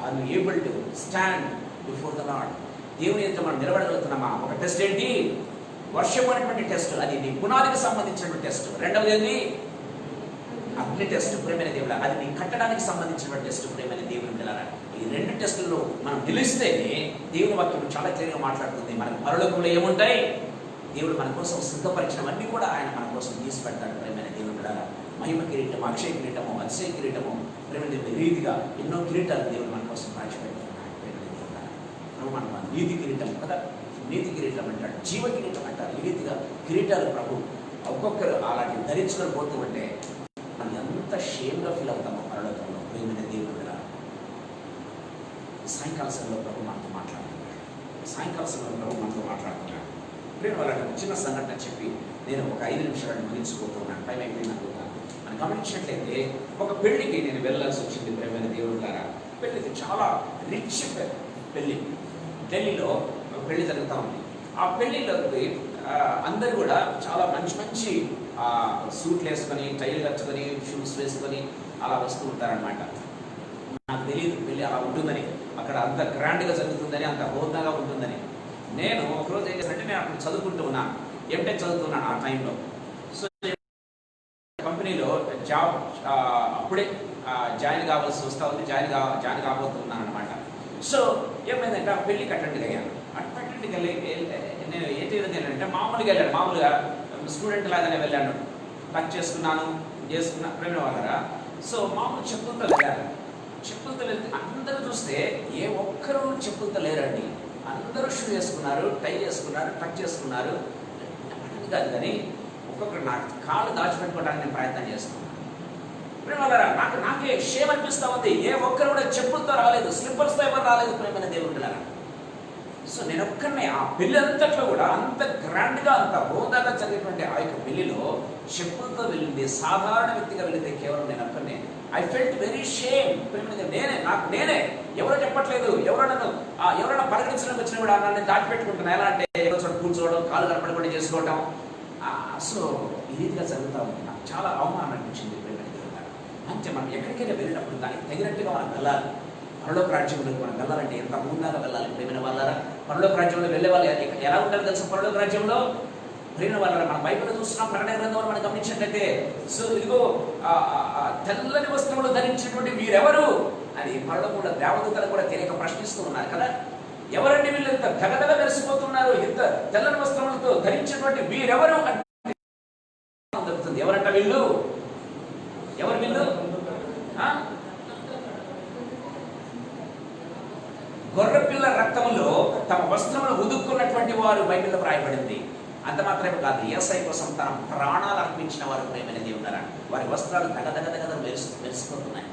are you able to stand before the Lord. దేవుని ఎదుట మనం నిలబడగలుగుతున్నామా? ఒక టెస్ట్ ఏంటి? వర్షం అనేటువంటి టెస్ట్, అది నీ పునాదికి సంబంధించినటువంటి టెస్ట్. రెండవది ఏంటి? అగ్ని టెస్ట్. ప్రేమైన దేవుడు, అది నీ కట్టడానికి సంబంధించినటువంటి టెస్ట్. ప్రేమైన దేవుని పిల్లరా, ఈ 2 టెస్టుల్లో మనం నిలిస్తేనే దేవుని వాక్యం చాలా క్లియర్గా మాట్లాడుతుంది. మనకు పరలోకంలో ఏముంటాయి? దేవుడు మన కోసం సిద్ధపరిచినవన్నీ కూడా ఆయన మన కోసం తీసి పెడతాడు. ప్రేమైన దేవుని పిల్లరా, మహిమ కిరీటము, అక్షయ కిరీటము, అతిశయ కిరీటము, ప్రేమైన దేవుని రీతిగా ఎన్నో కిరీటాలు దేవుడు మన కోసం రాచిపెడుతున్నాడు. ప్రేమైన దేవుడు మన నీతి కిరీటం కదా, నీతి కిరీటం అంటాడు, జీవ కిరీటం అంటారు. ఈ రీతిగా కిరీటాలు ప్రభు ఒక్కొక్కరు అలాంటి ధరించుకొని పోతూ ఉంటే మనం ఎంత షేమ్గా ఫీల్ అవుతామో పరలోకంలో. ప్రేమైన దేవుడు సాయంకాల సమయంలో ప్రభు మనతో మాట్లాడుతున్నాడు. సాయంకాల సమయంలో ప్రభు మనతో మాట్లాడుతున్నాడు. ప్రేమ వాళ్ళకి చిన్న సంఘటన చెప్పి నేను ఒక 5 నిమిషాలను ముగించిపోతున్నాను. టైం అయిపోయినాక మనం గమనించినట్లయితే ఒక పెళ్లికి నేను వెళ్ళాల్సి వచ్చింది. ప్రేమైన దేవుడు ద్వారా పెళ్లికి చాలా రిచ్ పెళ్లి, ఢిల్లీలో పెళ్లి జరుగుతూ ఉంది. ఆ పెళ్లిలోకి అందరూ కూడా చాలా మంచి సూట్లు వేసుకొని, టైలు కట్టుకొని, షూస్ వేసుకొని అలా వస్తూ ఉంటారనమాట. నాకు తెలియదు పెళ్ళి అలా ఉంటుందని, అక్కడ అంత గ్రాండ్గా జరుగుతుందని, అంత హోదాగా ఉంటుందని. నేను ఒకరోజు ఏం చేశానంటే, నేను అప్పుడు చదువుకుంటూ ఉన్నాను, ఎంటెక్ చదువుతున్నాను ఆ టైంలో. సో కంపెనీలో జాబ్ అప్పుడే జాయిన్ కావాల్సి వస్తూ ఉంది, జాయిన్ కాబోతున్నాను అనమాట. సో ఏమైందంటే ఆ పెళ్ళికి అటెండ్ అయ్యాను. అటెండ్కి వెళ్ళి నేను ఏ విధంగా వెళ్ళానంటే మామూలుగా స్టూడెంట్ లాగానే వెళ్ళాను. టచ్ చేసుకున్నాను. ప్రేమ వాళ్ళరా. సో మామూలు చెప్పులతో వెళ్ళాను. చెప్పులతో వెళ్తే అందరూ చూస్తే ఏ ఒక్కరూ చెప్పులతో లేరండి. అందరూ షూ వేసుకున్నారు, టై చేసుకున్నారు, టచ్ చేసుకున్నారు. అటెండ్ కాదు కానీ ఒక్కొక్కరు నాకు కాళ్ళు దాచిపెట్టుకోవడానికి నేను ప్రయత్నం చేస్తున్నాను. ప్రేమ వాళ్ళరా, నాకే షేమ్ అనిపిస్తూ ఉంది. ఏ ఒక్కరు కూడా చెప్పులతో రాలేదు, స్లిప్పర్స్తో ఎవరు రాలేదు. ప్రేమైన దేవుళ్ళరా. సో నేను ఒక్కనే ఆ పెళ్లి అంతట్లో కూడా అంత గ్రాండ్గా, అంత హోదాగా జరిగేటువంటి ఆ యొక్క పెళ్లిలో చెప్పులతో వెళ్ళింది, సాధారణ వ్యక్తిగా వెళ్ళింది కేవలం నేను ఒక్కనే. I felt very shame. నేనే ఎవరో చెప్పట్లేదు, ఎవరైనా పలకరించడానికి వచ్చిన కూడా నన్ను దాచిపెట్టుకుంటున్నా. ఎలా అంటే ఎవరో చోట కూర్చోవడం, కాలు కనపడకుండా చేసుకోవడం. సో ఈ రీతిగా జరుగుతూ ఉంది. నాకు చాలా అవమానం అనిపించింది. అంటే మనం ఎక్కడికైనా వెళ్ళినప్పుడు దానికి తగినట్టుగా మనం వెళ్ళాలి. పరలోక రాజ్యంలోకి మనం వెళ్ళాలంటే ఎంత ముందుగా వెళ్ళాలి. ప్రేమైన వాళ్ళారా, పరలోక రాజ్యంలో వెళ్ళే వాళ్ళు ఎలా ఉంటారో తెలుసు. పరలోక రాజ్యంలో ప్రేమైన వాళ్ళారా, మన బైబిల్లో చూస్తున్నాం, ప్రకటన గ్రంథంలో మనం గమనించినట్లయితే, సో ఇదిగో తెల్లని వస్త్రములు ధరించినటువంటి వీరెవరు అని పరలోకంలో దేవదూతలు కూడా తెలియక ప్రశ్నిస్తూ ఉన్నారు కదా. ఎవరండి వీళ్ళు ఇంత గగగగ మెరిసిపోతున్నారు, ఇంత తెల్లని వస్త్రములతో ధరించినటువంటి వీరెవరు అంటే విల్లు? ఎవరి విల్లు? గొర్రెపిల్ల రక్తంలో తమ వస్త్రములు ఉదుక్కున్నటువంటి వారు బైబిల్లో రాయబడింది. అంత మాత్రమే కాదు, యేసయ్య కోసం తన ప్రాణాలు అర్పించిన వారు ప్రేమైన దేవుడారా, వారి వస్త్రాలు దగదగదగద మెరిసిపోతున్నాయి.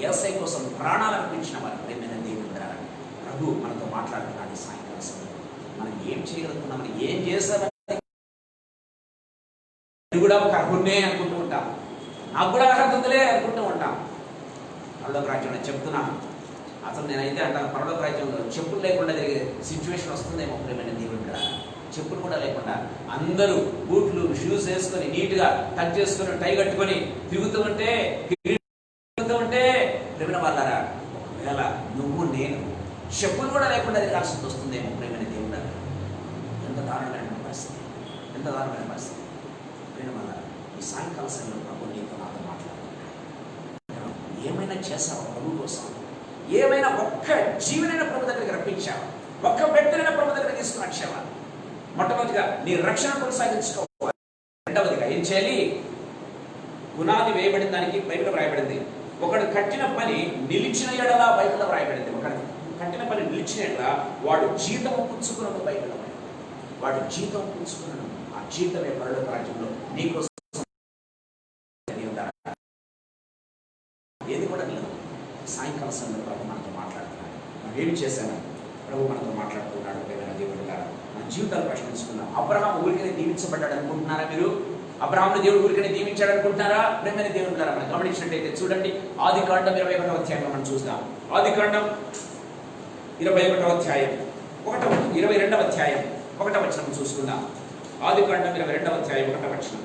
యేసయ్య కోసం ప్రాణాలు అర్పించిన వారు ప్రేమైన దేవుడారా, ప్రభు మనతో మాట్లాడుతున్నాడు ఈ సాయంకాలం సమయంలో. మనం ఏం చేయగలుగుతున్నామని, ఏం చేస్తామని కూడా ఒక అర్హున్నే అనుకుంటూ ఉంటాం, నాకు కూడా అర్హత ఉందిలే అనుకుంటూ ఉంటాం. పరలోక రాజ్యంలో చెప్తున్నాను, అసలు నేనైతే అంటాను, పరలోక రాజ్యంలో చెప్పులు లేకుండా జరిగే సిచ్యువేషన్ వస్తుందేమో ప్రేమైన దేవుడు కూడా. చెప్పులు కూడా లేకుండా అందరూ బూట్లు షూస్ వేసుకొని నీట్గా టచ్ చేసుకొని టై కట్టుకొని తిరుగుతూ ఉంటే ప్రేమైన వాళ్ళారా, ఒకవేళ నువ్వు నేను చెప్పులు కూడా లేకుండా తిరగాల్సి వస్తుందేమో ప్రేమైన దేవుడు. ఎంత దారుణమైన పరిస్థితి, ఎంత దారుణమైన పరిస్థితి. ప్రేమ వాళ్ళ ఈ సాయంకాల సమయంలో ప్రభు నీతో నాతో మాట్లాడుతున్నాడు. ఏమైనా చేసావా ప్రభు కోసం? ఏమైనా ఒక్క జీవనైన ప్రభు దగ్గరికి రప్పించావా? ఒక్క వ్యక్తినైనా ప్రభు దగ్గర తీసుకుని వచ్చావా? మొట్టమొదటిగా నీ రక్షణ కొనసాగించుకోవాలి. రెండవదిగా ఏం చేయాలి? పునాది వేయబడిన దానికి బైబిల్లో వ్రాయబడింది. ఒకడు కట్టిన పని నిలిచిన ఎడలా బైబిల్లో వ్రాయబడింది. ఒకడు కట్టిన పని నిలిచిన ఎడలా వాడు జీతము పుచ్చుకున్నాడు. బైబిల్లో వాడు జీతం పుచ్చుకున్నాడు. ఆ జీతమే పరలోక రాజ్యంలో నీకోసం ఏది కూడా లేదు. సాయంకాల సమయంలో ప్రభు మనతో మాట్లాడుతున్నాడు. మనం ఏమి చేశాను? ప్రభు మనతో మాట్లాడుతున్నాడు. ప్రేమైన దేవుడు గారు, మన జీవితాలు ప్రశ్నించుకున్నాం. అబ్రహాం ఊరికనే దీవించబడ్డాడు అనుకుంటున్నారా మీరు? అబ్రహామును దేవుడు ఊరికనే దీవించాడు అనుకుంటున్నారా? ప్రేమైన దేవుడు గారు, మనం గమనించినట్టయితే చూడండి, ఆదికాండం 21వ అధ్యాయంలో మనం చూద్దాం. ఆదికాండం 21వ అధ్యాయం 22వ అధ్యాయం 1వ వచనం చూసుకుందాం. ఆదికాండం 22వ అధ్యాయం 1వ వచనం.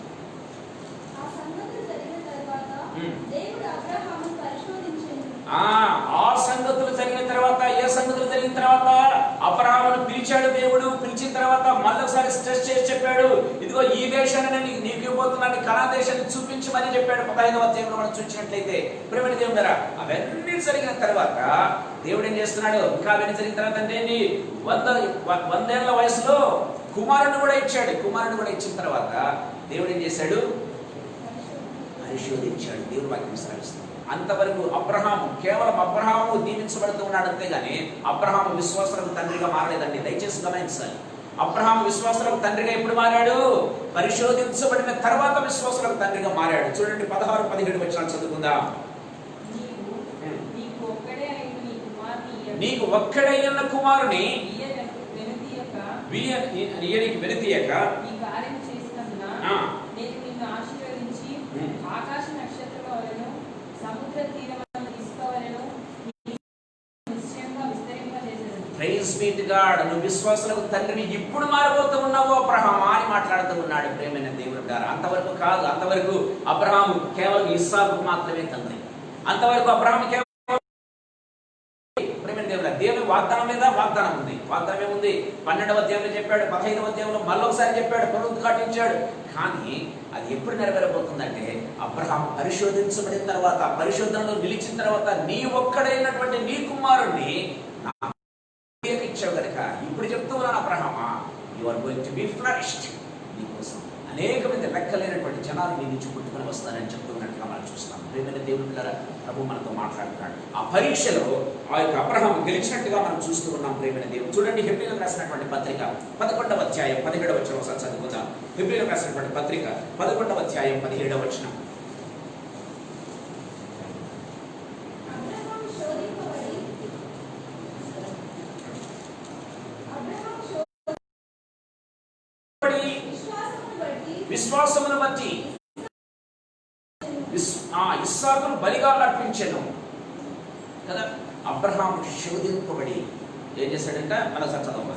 ఆ సంగతులు జరిగిన తర్వాత, ఏ సంగతులు జరిగిన తర్వాత అబ్రహామును పిలిచాడు దేవుడు. పిలిచిన తర్వాత మళ్ళీ ఒకసారి స్ట్రెస్ చేసి చెప్పాడు, ఇదిగో ఈ దేశాన్ని నీకు ఇవ్వబోతున్నాను, కనాన్ దేశాన్ని చూపించమని చెప్పాడు. 15వ అధ్యాయంలో మనం చూసినట్లయితే ప్రేమైన దేవుడు గారు, అవన్నీ జరిగిన తర్వాత దేవుడు ఏం చేస్తున్నాడు? ఇంకా అవన్నీ జరిగిన తర్వాత అంటే 100 ఏళ్ల వయసులో కుమారుని కూడా ఇచ్చాడు. కుమారుని కూడా ఇచ్చిన తర్వాత దేవుడు ఏం చేశాడు? పరిశోధించాడు. దేవుడు వాక్యం శ్రవిస్తాడు. అంతవరకు అబ్రహాము, కేవలం అబ్రహాము దీవించబడుతూ ఉన్నాడు అంతేగాని అబ్రహాము విశ్వాసులకు తండ్రిగా మారలేదండి. దయచేసి గమనించాలి. అబ్రహాము విశ్వాసులకు తండ్రిగా ఎప్పుడు మారాడు? పరిశోధించబడిన తర్వాత విశ్వాసులకు తండ్రిగా మారాడు. చూడండి, 16, 17 వచనాలు చదువుకుందాం. నీకు ఒక్కడైన కుమారుని వెనుతీయక ఆకాశ నక్షత్రములను సముద్ర తీరములను తీసుకోవాలను నిశ్చయంగా విస్తరింపజేసేదను. Praise be to God. నువ్వు విశ్వాసులకు తండ్రిని ఇప్పుడు మారబోతూ ఉన్నావు అబ్రహాము అని మాట్లాడుతూ ఉన్నాడు ప్రేమైన దేవుడు గారు. అంతవరకు కాదు. అంతవరకు అబ్రహాము కేవలం ఇస్సాకుకు మాత్రమే తండ్రి. అంతవరకు అబ్రహాము కేవలం ప్రేమైన దేవుడు గారు. దేవుని వాగ్దానం మీద వాగ్దానం ఉంది. వాగ్దానం ఏముంది? 12వ అధ్యాయంలో చెప్పాడు, 15వ అధ్యాయంలో మళ్ళొకసారి చెప్పాడు, పునరుద్ఘాటించాడు. కానీ అది ఎప్పుడు నెరవేరబోతుందంటే అబ్రహాం పరిశోధించబడిన తర్వాత, పరిశోధనలో నిలిచిన తర్వాత, నీ ఒక్కడైనటువంటి నీ కుమారుణ్ణి ఇచ్చావు కనుక ఇప్పుడు చెప్తూ ఉన్నాను, అబ్రహామా, you are going to be flourished. నీకోసం అనేక మంది లెక్కలేనటువంటి జనాలు నీ నుంచి పుట్టుకొని వస్తారని చెప్తున్నట్టుగా మనం చూస్తాం. ప్రేమైన దేవుని ద్వారా ప్రభు మనతో మాట్లాడుతున్నాడు. ఆ పరీక్షలో ఆ యొక్క అబ్రహాం గెలిచినట్టుగా మనం చూస్తూ ఉన్నాం. ప్రేమైన దేవుడు చూడండి, హెబ్రీయులకు రాసినటువంటి పత్రిక 11వ అధ్యాయం 17వ వచనం ఒకసారి చదువుకుందాం. హెబ్రీయులకు రాసినటువంటి పత్రిక 11వ అధ్యాయం 17వ వచనం. విశ్వాసమును బట్టి ఇస్సాకును బలిగా అర్పించెను కదా. అబ్రహాము శోధింపబడి ఏం చేశాడంట? మరోసారి చదవమా.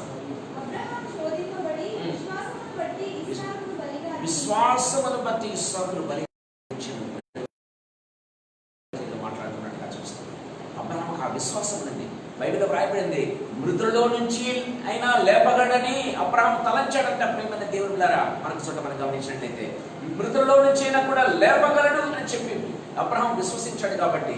విశ్వాసమును బట్టి ఇస్సాకును బలిగా అర్పించెను మాట్లాడుతున్నట్టుగా చూస్తాం. అబ్రహాముకు ఆ విశ్వాసం ఉంది. బైబిల్లో వ్రాయబడింది, మృతుల్లో నుంచి అయినా లేపగడని అబ్రహాం తలంచాడంట. ప్రేమైన దేవుని ద్వారా మనకు చోట మనం గమనించినట్లయితే మృతుల్లో నుంచి అయినా కూడా లేపగలడు అని చెప్పి అబ్రహాం విశ్వసించాడు. కాబట్టి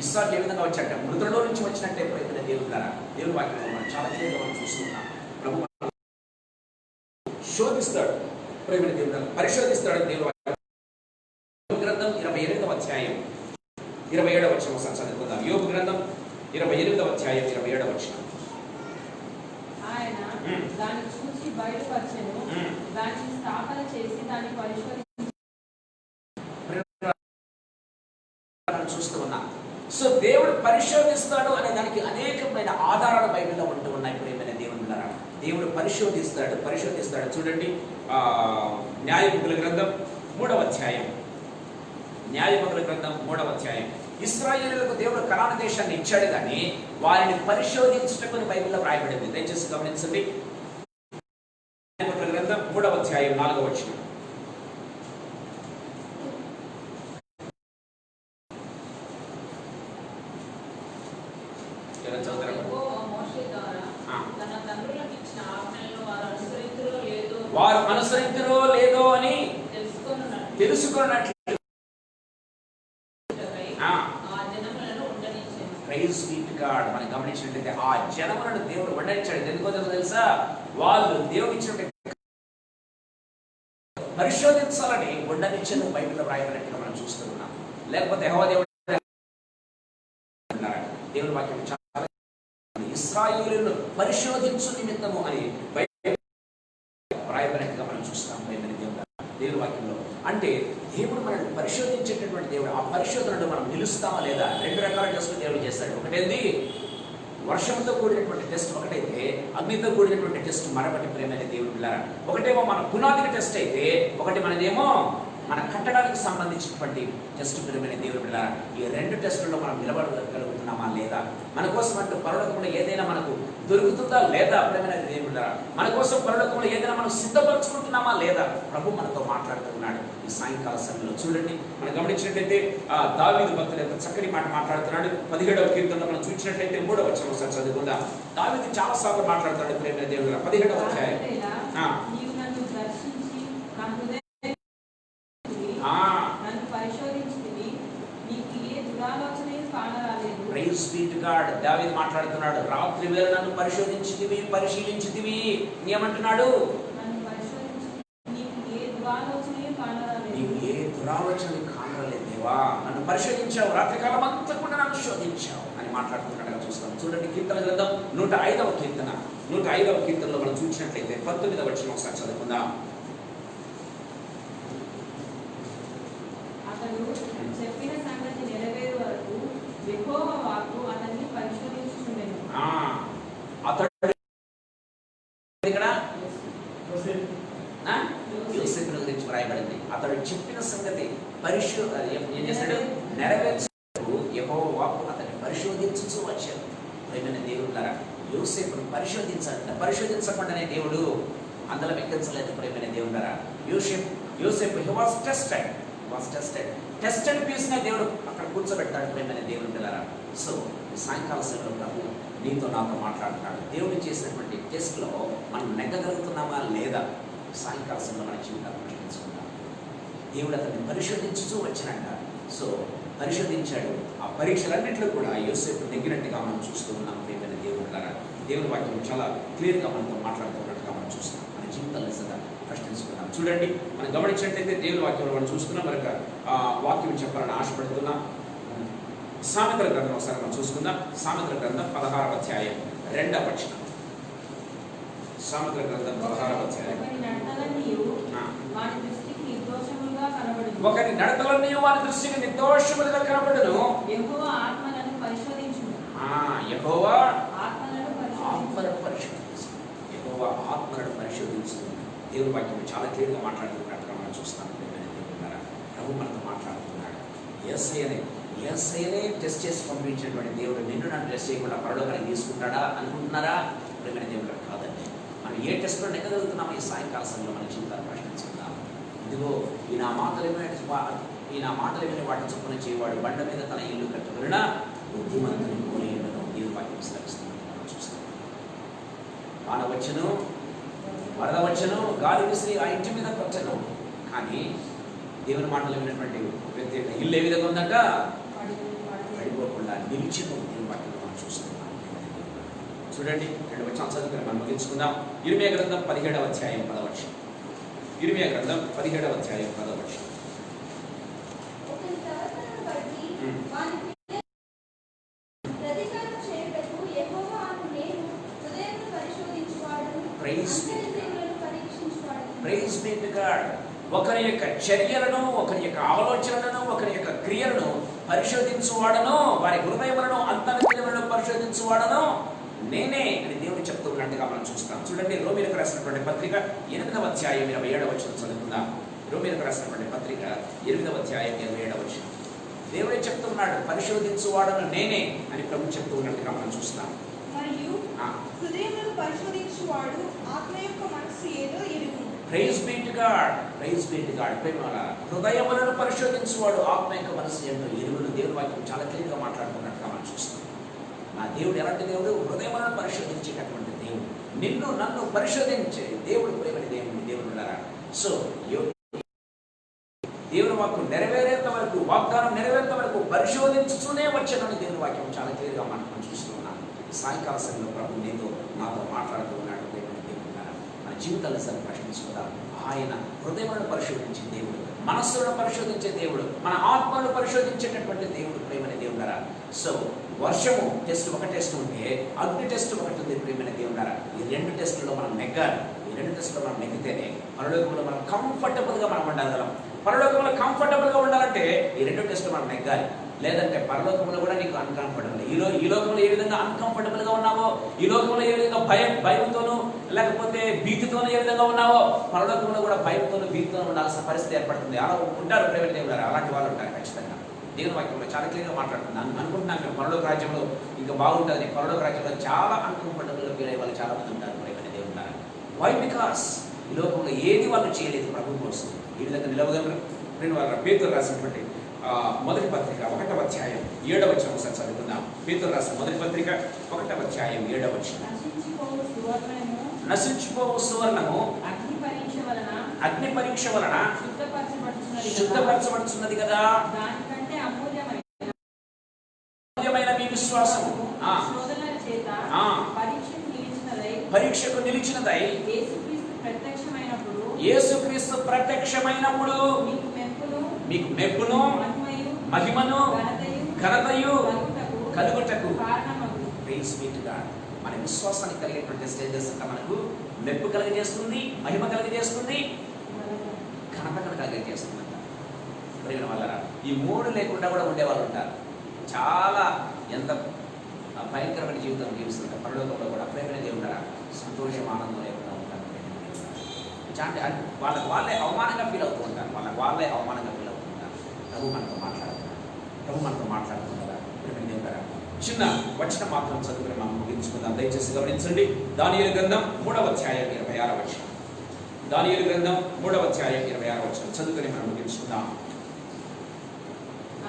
ఇస్సాకు ఏ విధంగా వచ్చాట? మృతుల్లో నుంచి వచ్చినట్టే. ప్రేమైన దేవుని ద్వారా దేవుని వాక్యం మనం చాలా క్లియర్గా మనం చూస్తున్నాం. ప్రభు శోధిస్తాడు, ప్రేమైన దేవుని ద్వారా పరిశోధిస్తాడు దేవుని 27వ వచనం ఒకసారి చదువుకుందాం. యోబు గ్రంథం 28వ అధ్యాయం 27వ వచనం. ఆయన దాన్ని చూసి బయటపరచెను, దాన్ని స్థాపన చేసి దాన్ని చూస్తూ ఉన్నాం. సో దేవుడు పరిశోధిస్తాడు అనే దానికి అనేకమైన ఆధారాలు బైబిల్లో ఉంటూ ఉన్నాయి. ప్రియమైన దేవునిలారా, దేవుడు పరిశోధిస్తాడు. చూడండి, న్యాయముల గ్రంథం 3వ అధ్యాయం. న్యాయముల గ్రంథం 3వ అధ్యాయం. ఇశ్రాయేలులకు దేవుడు కనాను దేశాన్ని ఇచ్చాడు కానీ వారిని పరిశోధించుటకు బైబిల్లో రాయబడింది. దయచేసి గమనించండి. న్యాయముల గ్రంథం 3వ అధ్యాయం 4వ వచనం. వారు అనుసరించురో లేదో అని తెలుసుకున్నట్లు ప్రైజ్ బీ టు గాడ్. మనం గమనించినట్లయితే ఆ జనములను దేవుడు వండించాడు. ఎందుకో తెలుసా? వాళ్ళు దేవుడు ఇచ్చిన పరిశోధించాలని వండనిచ్చను బైబిల్లో రాయబడినట్టుగా మనం చూస్తున్నాం. లేకపోతే యెహోవా దేవుడు దేవుని వాక్యం చాలా ఇశ్రాయేలును పరిశోధించు నిమిత్తము అని రాయబడినట్టుగా మనం చూస్తాం. దేవుని వాక్యంలో అంటే దేవుడు మనల్ని పరిశోధించేటటువంటి దేవుడు. ఆ పరిశోధనలో మనం నిలుస్తామా లేదా? 2 రకాల టెస్టులు దేవుడు చేస్తాడు. ఒకటేంది వర్షంతో కూడినటువంటి టెస్ట్, ఒకటైతే అగ్నితో కూడినటువంటి టెస్ట్ మరొకటి. ప్రేమైన దేవుని పిల్లరా, ఒకటేమో మన పునాదికి టెస్ట్ అయితే, ఒకటి మనదేమో మన కట్టడానికి సంబంధించినటువంటి టెస్ట్. ప్రియమైన దేవుని పిల్లరా, ఈ 2 టెస్టుల్లో మనం నిలబడగలుగుతున్నామా లేదా? మన కోసం అంటూ పరలోకంలో ఏదైనా మనకు దొరుకుతుందా లేదా? ప్రియమైన దేవుని పిల్లరా, మన కోసం పరలోకంలో ఏదైనా మనం సిద్ధపరచుకుంటున్నామా లేదా? ప్రభు మనతో మాట్లాడుతున్నాడు ఈ సాయంకాల సమయంలో. చూడండి, మనం గమనించినట్లయితే దావీదు భక్తుడు యొక్క చక్కని మాట మాట్లాడుతున్నాడు. 17వ కీర్తనలో మనం చూసినట్లయితే 3వ వచనం ఒకసారి చదువుకుందాం. దావీదు చాలా సార్లు మాట్లాడుతున్నాడు. ప్రియమైన దేవుని పిల్లరా, 17వ అధ్యాయం. Praise be to God. దావీదు మాట్లాడుతున్నాడు, రాత్రి వేళ నన్ను పరిశీలించితివి. ఏమంటున్నాడు? నీకు ఏ దురాలోచన కానరాలేదు దేవా, నన్ను పరిశోధించావు, రాత్రికాలం అంతా కూడా నన్ను శోధించావు అని మాట్లాడుతున్నాడుగా చూస్తాం. చూడండి, కీర్తన గ్రంథం 105వ కీర్తన. 105వ కీర్తనలో మనం చూసినట్లయితే 19వ వచనం ఒకసారి చదువుకుందాం. చెప్పిన సంగతి నెరవేరు వరకు యెహోవా వాక్కు అతన్ని పరిశోధించుచుండెను. అతడు ఇక్కడ యోసేపును గురించి రాయబడింది. అతడు చెప్పిన సంగతి ఏం చేశాడు? నెరవేర్చుటకు యెహోవా వాక్కు అతన్ని పరిశోధించుచూ వచ్చాడు. ప్రియమైన దేవులారా, యోసేపును పరిశోధించకుండానే దేవుడు అందులో వెక్కించలేదు. ప్రియమైన దేవులారా, యోసేపు హి వాస్ టెస్టెడ్ పీస్ గా దేవుడు అక్కడ కూర్చోబెట్టాడు. ప్రేమైన దేవుని పిల్లరా, సో సాయంకాల సమయంలో ప్రభు నీతో నాతో మాట్లాడుతున్నాడు. దేవుడు చేసినటువంటి టెస్ట్ లో మనం నెగ్గగలుగుతున్నామా లేదా? సాయంకాల సమయంలో మన జీవితాన్ని పరిశీలించుకుంటాం. దేవుడు అతన్ని పరిశోధించుతూ వచ్చినట్ట. సో పరిశోధించాడు. ఆ పరీక్షలన్నింటిలో కూడా యోసేపు నెగ్గినట్టుగా మనం చూస్తూ ఉన్నాం. ప్రేమైన దేవుని పిల్లరా, దేవుని వాక్యం చాలా క్లియర్గా మనతో మాట్లాడుతున్నట్టుగా మనం చూస్తున్నాం. మన జీవితాలు నిజంగా ప్రశ్నించుకున్నాం. చూడండి, మనం గమనించినట్లయితే దేవుని వాక్యంలో మనం చూస్తున్నాం. మరొక వాక్యం చెప్పాలని ఆశపడుతున్నాం. సామెతల గ్రంథం ఒకసారి మనం చూసుకుందాం. సామెతల గ్రంథం 16వ అధ్యాయం 2వ వచనం. సామెతల గ్రంథం 16వ అధ్యాయం. ఒకరి నడతలన్నీ వారి దృష్టికి నిర్దోషములుగా కనబడును. యెహోవా ఆత్మలను పరిశోధించును. యెహోవా ఆత్మలను పరిశోధించును. దేవుని వాక్యం చాలా క్లియర్గా మాట్లాడుతున్నట్టుగా మనం చూస్తాం. ప్రభు మనతో మాట్లాడుతున్నాడు. యేసయ్యనే టెస్ట్ చేసి పంపించినటువంటి దేవుడు నిన్ను నన్ను టెస్ట్ చేయకుండా పరలోకానికి తీసుకుంటాడా అనుకుంటున్నారా? ప్రియమైన దేవుడు కాదండి. మనం ఏ టెస్ట్లో నెగ్గగలుగుతున్నామో ఈ సాయంకాల సమయంలో మన జీవితాన్ని ప్రశ్నించుకుందాం. ఇదిగో ఈ నా మాటలు విని వాటిని చొప్పున చేయవాడు బండ మీద తన ఇల్లు కట్టుకున్నా బుద్ధిమంతుని పోలి ఉండడం దేవుని వాక్యం విస్తరిస్తున్నట్టు మనం చూస్తాం. వాన వచ్చను, వరద వచ్చను, గాలి విసిరి ఆ ఇంటి మీద కొట్టను, కానీ దేవుని మాటలు విన్నటువంటి వ్యక్తి యొక్క ఇల్లు ఏ విధంగా ఉందంట? పడిపోకుండా నిలిచిపో. దేవుని వాక్యం మనం చూస్తున్నాం. చూడండి, 2 వచనాలు చదువుకుని మనం ముగించుకుందాం. ఇర్మియా గ్రంథం 17వ అధ్యాయం 10వ వచనం. ఇర్మియా గ్రంథం 17వ అధ్యాయం 10వ వచనం. Praise be to God. ఒకరి యొక్క చర్యలను, ఒకరి యొక్క ఆలోచనలను, ఒకరి యొక్క క్రియలను పరిశోధించువాడను, వారి హృదయములను అంతరంగములను పరిశోధించువాడను నేనే అని దేవుడు చెప్తూ ఉన్నట్టుగా మనం చూస్తాం. చూడండి, రోమీయులకు రాసినటువంటి పత్రిక 8వ అధ్యాయం 27వ వచనం చదువుకుందాం. రోమీయులకు రాసినటువంటి పత్రిక 8వ అధ్యాయం 27వ వచనం. దేవుడే చెప్తున్నాడు, పరిశోధించువాడను నేనే అని ప్రభు చెప్తూ ఉన్నట్టుగా మనం చూస్తాం. మరియు హృదయములను పరిశోధించువాడు ఆత్మ యొక్క మనస్సు ఏదో ఎరుగును. Praise be to God, praise be to God. హృదయములను పరిశోధించువాడు ఆత్మ యొక్క మనస్సు ఏంటో ఎరుగును. దేవుడి వాక్యం చాలా క్లియర్గా మాట్లాడుతున్నట్టుగా మనం చూస్తాం. నా దేవుడు ఎలాంటి దేవుడు? హృదయములను పరిశోధించేటటువంటి దేవుడు. నిన్ను నన్ను పరిశోధించే దేవుడు, ప్రేమని దేవుడు ఉన్నారా? సో దేవుని వాక్యం నెరవేరేంత వరకు, వాగ్దానం నెరవేరేంత వరకు పరిశోధించుతూనే వచ్చానని దేవుని వాక్యం చాలా క్లియర్గా మనం చూస్తున్నాం. సాయంకాల సమయంలో ప్రభు నీతో నాతో మాట్లాడుతూ ఉన్నాడు. దేవుని ఉన్నారా? మన జీవితాలను సరి ప్రశ్నించుకుందాం. ఆయన హృదయములను పరిశోధించే దేవుడు, మనస్సులను పరిశోధించే దేవుడు, మన ఆత్మలను పరిశోధించేటటువంటి దేవుడు, ప్రేమని దేవుడారా. సో వర్షము టెస్ట్ ఒక టెస్ట్ ఉంటే అగ్ని టెస్ట్ ఒకటి ఉంది, ప్రేమైన దేవుడారా. ఈ 2 టెస్టుల్లో మనం నెగ్గాలి. ఈ 2 టెస్టులో మనం నెగ్గితేనే పరలోకంలో మనం కంఫర్టబుల్గా మనం ఉండగలం. పరలోకంలో కంఫర్టబుల్గా ఉండాలంటే ఈ 2 టెస్టులు మనం నెగ్గాలి. లేదంటే పరలోకంలో కూడా నీకు అన్కంఫర్టబుల్. ఈ లోకంలో ఏ విధంగా అన్కంఫర్టబుల్గా ఉన్నావో, ఈ లోకంలో ఏ విధంగా భయంతోనూ లేకపోతే భీతితోనూ ఏ విధంగా ఉన్నావో, పరలోకంలో కూడా భయంతోనూ భీతితోనూ ఉండాల్సిన పరిస్థితి ఏర్పడుతుంది. అలా ఉంటారు ప్రేమ దేవుడారా, అలాంటి వాళ్ళు ఉంటారు ఖచ్చితంగా. దేవుని వాక్యంలో చాలా క్లియర్గా మాట్లాడుతున్నాను. అనుకుంటున్నాను మేము పరలోక రాజ్యంలో ఇంకా బాగుంటుంది. పరలోక రాజ్యంలో చాలా అన్కంఫర్టబుల్గా ఫీల్ అయ్యే వాళ్ళు చాలా మంది ఉంటారు ప్రేమ దేవుడారా. వై? బికాస్ ఈ లోకంలో ఏది వాళ్ళు చేయలేదు ప్రభు కోసం. ఈ విధంగా నిలవగలరు. నేను వాళ్ళ పేతురు రాసినటువంటి మొదటి పత్రిక 1వ అధ్యాయం 7వ వచనం ఒకసారి చదువుకుందాం. పేతురు రాసిన మొదటి పత్రిక 1వ అధ్యాయం 7వ వచనం. నశించిపోవు సువర్ణము అగ్ని పరీక్ష వలన శుద్ధపరచబడుతున్నది కదా, దానికంటే అమూల్యమైన మీ విశ్వాసము పరీక్షకు నిలిచినదై యేసుక్రీస్తు ప్రత్యక్షమైనప్పుడు మీకు మెప్పును మహిమను ఘనతయు కలుగుటకు. మన విశ్వాసానికి కలిగేటువంటి స్టేజెస్ అంతా మనకు మెప్పు కలిగజేస్తుంది, మహిమ కలిగజేస్తుంది, ఘనత కలిగజేస్తుంది అంట. ప్రేమ వల్ల ఈ 3 లేకుండా కూడా ఉండేవాళ్ళు ఉంటారు. చాలా ఎంత భయంకరమైన జీవితం జీవిస్తుంటారు. పరలోకంలో కూడా ప్రేమ దేవుడారా సంతోషం, ఆనందం లేకుండా ఉంటారు. వాళ్ళే అవమానంగా ఫీల్ అవుతూ ఉంటారు. వాళ్ళే అవమానంగా ఫీల్ అవుతూ ఉంటారు. ప్రభు మనతో మాట్లాడుతున్నారా ప్రేమ దేవుడారా. చిన్న వచనం మాత్రం చదువుకుని మనం ముగించుకుందాం. దయచేసి గమనించండి. దానియేలు గ్రంథం 3వ అధ్యాయం 26వ వచనం. దానియేలు గ్రంథం 3వ అధ్యాయం 26వ వచనం చదువుకుని మనం ముగించుకుందాం.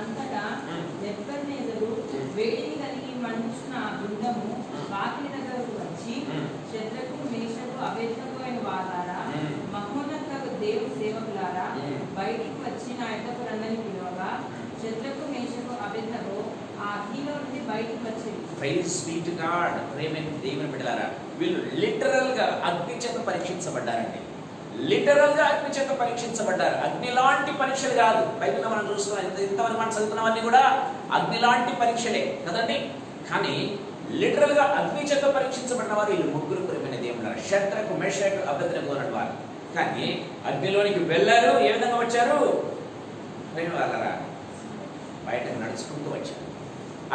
అంతటా నెబుకద్నెజరు వేడిని కలిగి మండుచున్న ఆ బృందము వాకిలి దగ్గరకు వచ్చి, శద్రకు మేషకు అబేద్నెగో అయిన వారారా, మహోన్నత దేవుని సేవకులారా, బయటికి వచ్చి నా యొద్దకు రండని పిలువగా శద్రకు మేషకు అబేద్నెగో ఆ అగ్నిలో నుండి బయటికి వచ్చేది. Praise be to God. ప్రేమైన దేవుని బిడ్డలారా, వీళ్ళు లిటరల్ గా అగ్ని చేత పరీక్షించబడ్డారండి. లిటరల్ గా అగ్ని చేత పరీక్షించబడ్డారు. అగ్ని లాంటి పరీక్షలు కాదు. బైబిల్లో మనం చూస్తున్నాం, ఇంతవరకు మనం చదువుతున్నవన్నీ కూడా అగ్ని లాంటి పరీక్షలే కదండి. కానీ లిటరల్ గా అగ్ని చేత పరీక్షించబడిన వారు వీళ్ళు 3 ప్రేమైన దేవుడు. శద్రకు మేషకు అబేద్నెగో అనే వారు. కానీ అగ్నిలోనికి వెళ్ళారు. ఏ విధంగా వచ్చారు? ప్రేమ వాళ్ళరా బయటకు నడుచుకుంటూ వచ్చారు.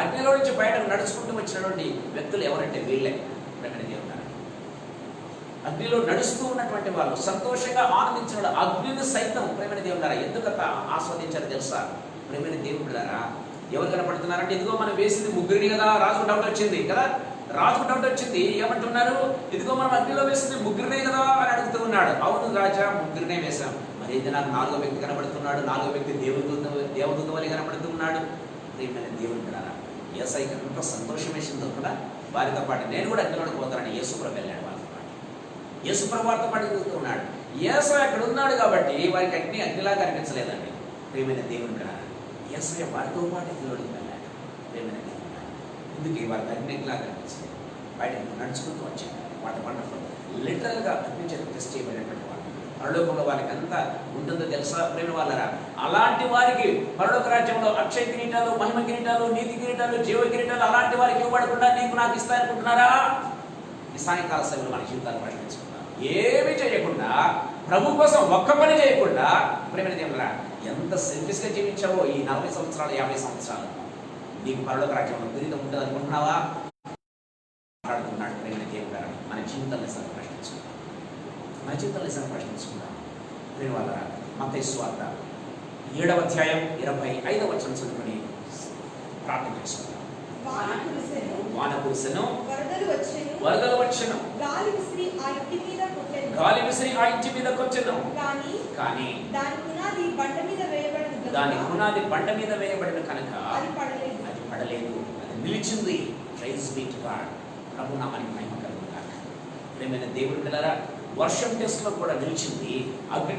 అగ్నిలో నుంచి బయటకు నడుచుకుంటూ వచ్చినటువంటి వ్యక్తులు ఎవరంటే వీళ్ళే ప్రేమైన దేవుడు. అగ్నిలో నడుస్తూ ఉన్నటువంటి వాళ్ళు సంతోషంగా ఆనందించిన అగ్నిని సైతం ప్రేమైన దేవుడారా ఎందుకంత ఆస్వాదించారు తెలుసా? ప్రేమైన దేవుడారా ఎవరు కనపడుతున్నారంటే, ఇదిగో మనం వేసింది ముగ్గురిని కదా. రాజుకు డౌట్ వచ్చింది కదా, రాజుకు డౌట్ వచ్చింది. ఏమంటున్నారు? ఇదిగో మనం అగ్నిలో వేసింది ముగ్గురినే కదా అని అడుగుతూ ఉన్నాడు. అవును రాజా, ముగ్గురినే వేశాం. మరి ఇది నాకు 4వ వ్యక్తి కనబడుతున్నాడు. 4వ వ్యక్తి దేవదూత వలె కనబడుతూ ఉన్నాడు. ప్రేమైన దేవుడారా యేసయ్యకి ఎంత సంతోషం వేసిందో కదా. వారితో పాటు నేను కూడా అగ్నిలోకి పోతానని యేసుప్రభు వెళ్ళాడు. యేసుప్రభు వారితో పాటు తిరుగుతూ ఉన్నాడు. యేసయ్య అక్కడ ఉన్నాడు కాబట్టి వారికి అగ్నిలాగా అనిపించలేదండి. ప్రేమైన దేవుని కదా యేసయ్య వారితో పాటు అగ్నిలోకి వెళ్ళాడు. ప్రేమైన దేవుని ఎందుకు వారికి అగ్నిలాగా అనిపించలేదు. బయటకు నడుచుకుంటూ వచ్చాడు. వాటి వండర్ఫుల్ లిటరల్గా అగ్ని చేత టెస్ట్ చేయబడినటువంటి వారు. పరలోకంలో వారికి అంతా ఉంటుందో తెలుసా ప్రేమ వాళ్ళరా? అలాంటి వారికి పరలోక రాజ్యంలో అక్షయ కిరీటాలు, మహిమ కిరీటాలు, నీతి కిరీటాలు, జీవ కిరీటాలు అలాంటి వారికి ఇవ్వబడకుండా నీకు నాకు ఇస్తాయనుకుంటున్నారా? ఈ సాయంకాల సమయంలో మన జీవితాలు ప్రశ్నించుకుంటాం. ఏమీ చేయకుండా, ప్రభు కోసం ఒక్క పని చేయకుండా, ప్రేమ దేవుడా ఎంత సెల్ఫిష్గా జీవించావో ఈ 40 సంవత్సరాలు 50 సంవత్సరాలు. నీకు పరలోక రాజ్యంలో బిరుదం ఉంటుంది అనుకుంటున్నావా? మాట్లాడుతున్నాడు ప్రేమ దేవుడా. మన జీవితాన్ని సరి ప్రశ్నించుకుందాం, మన జీవితాన్ని సరి ప్రశ్నించుకుందాం. ప్రేమ వల్ల మత్తయి సువార్త 7వ అధ్యాయం 25వ వచనం చదువుకొని ప్రార్థన చేసుకుందాం. వాన కురిసెను, వరదలు వచ్చెను, గాలి విసిరి ఆ ఇంటి మీద కొచ్చెను. కానీ దాని పునాది బండ మీద వేయబడిన కనుక అది పడలేదు, అది నిలిచింది. Praise be to God. ప్రభు నామానికి మహిమ కలుగును గాక. ప్రియమైన దేవుని పిల్లలారా, వర్షం టెస్ట్ లో కూడా నిలిచింది. అగ్ని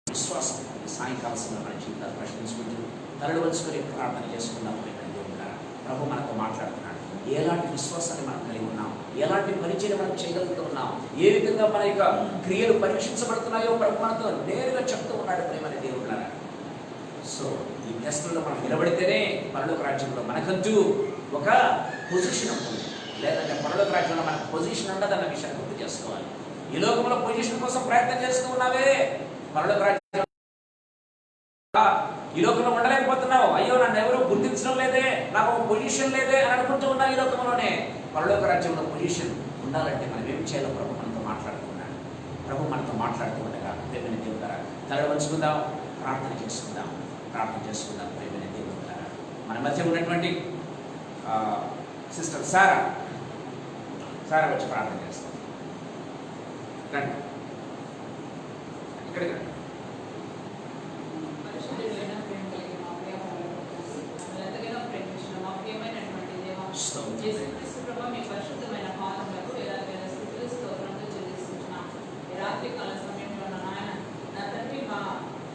విశ్వాసం. సాయంకాలం సమయంలో మన జీవితాలు ప్రశ్నించుకుంటూ తరలి వచ్చుకొని ప్రార్థన చేసుకుందాం. ప్రభు మనతో మాట్లాడుతున్నాడు. ఎలాంటి విశ్వాసాన్ని మనం కలిగి ఉన్నాం, ఎలాంటి పరిచయం మనం చేయగలుగుతున్నాం, ఏ విధంగా మన యొక్క క్రియలు పరీక్షించబడుతున్నాయో ప్రభు మనతో నేరుగా చెప్తూ ఉన్నాడు ప్రేమని దేవుడులారా. సో ఈ టెస్టుల్లో మనం నిలబడితేనే పరలోక రాజ్యంలో మనకంటూ ఒక పొజిషన్ ఉంటుంది. లేదంటే పరలోక రాజ్యంలో మనకు పొజిషన్ ఉండదన్న విషయాన్ని గుర్తు చేసుకోవాలి. ఈ లోకంలో పొజిషన్ కోసం ప్రయత్నం చేస్తూ ఉన్నావే, పరలోక రాజ్యం ఈ లోకంలో ఉండలేకపోతున్నావు. అయ్యో నన్ను ఎవరు గుర్తించడం లేదే, నాకు పొజిషన్ లేదే అని అనుకుంటూ ఉన్నావు. ఈ లోకంలోనే పరలోక రాజ్యంలో పొజిషన్ ఉండాలంటే మనం ఏం చేయాలో ప్రభు మనతో మాట్లాడుతున్నాడు. ప్రభు మనతో మాట్లాడుతూ ఉండగా ప్రేమని దేవుడారా తరలి వంచుకుందాం, ప్రార్థన చేసుకుందాం. ప్రేమని దేవుడారా మన మధ్య ఉన్నటువంటి సిస్టర్ సారా వచ్చి ప్రార్థన చేస్తాం. రండి ఇక్కడికి రండి. రాత్రి కాల సమయంలో నాయన నా తండ్రి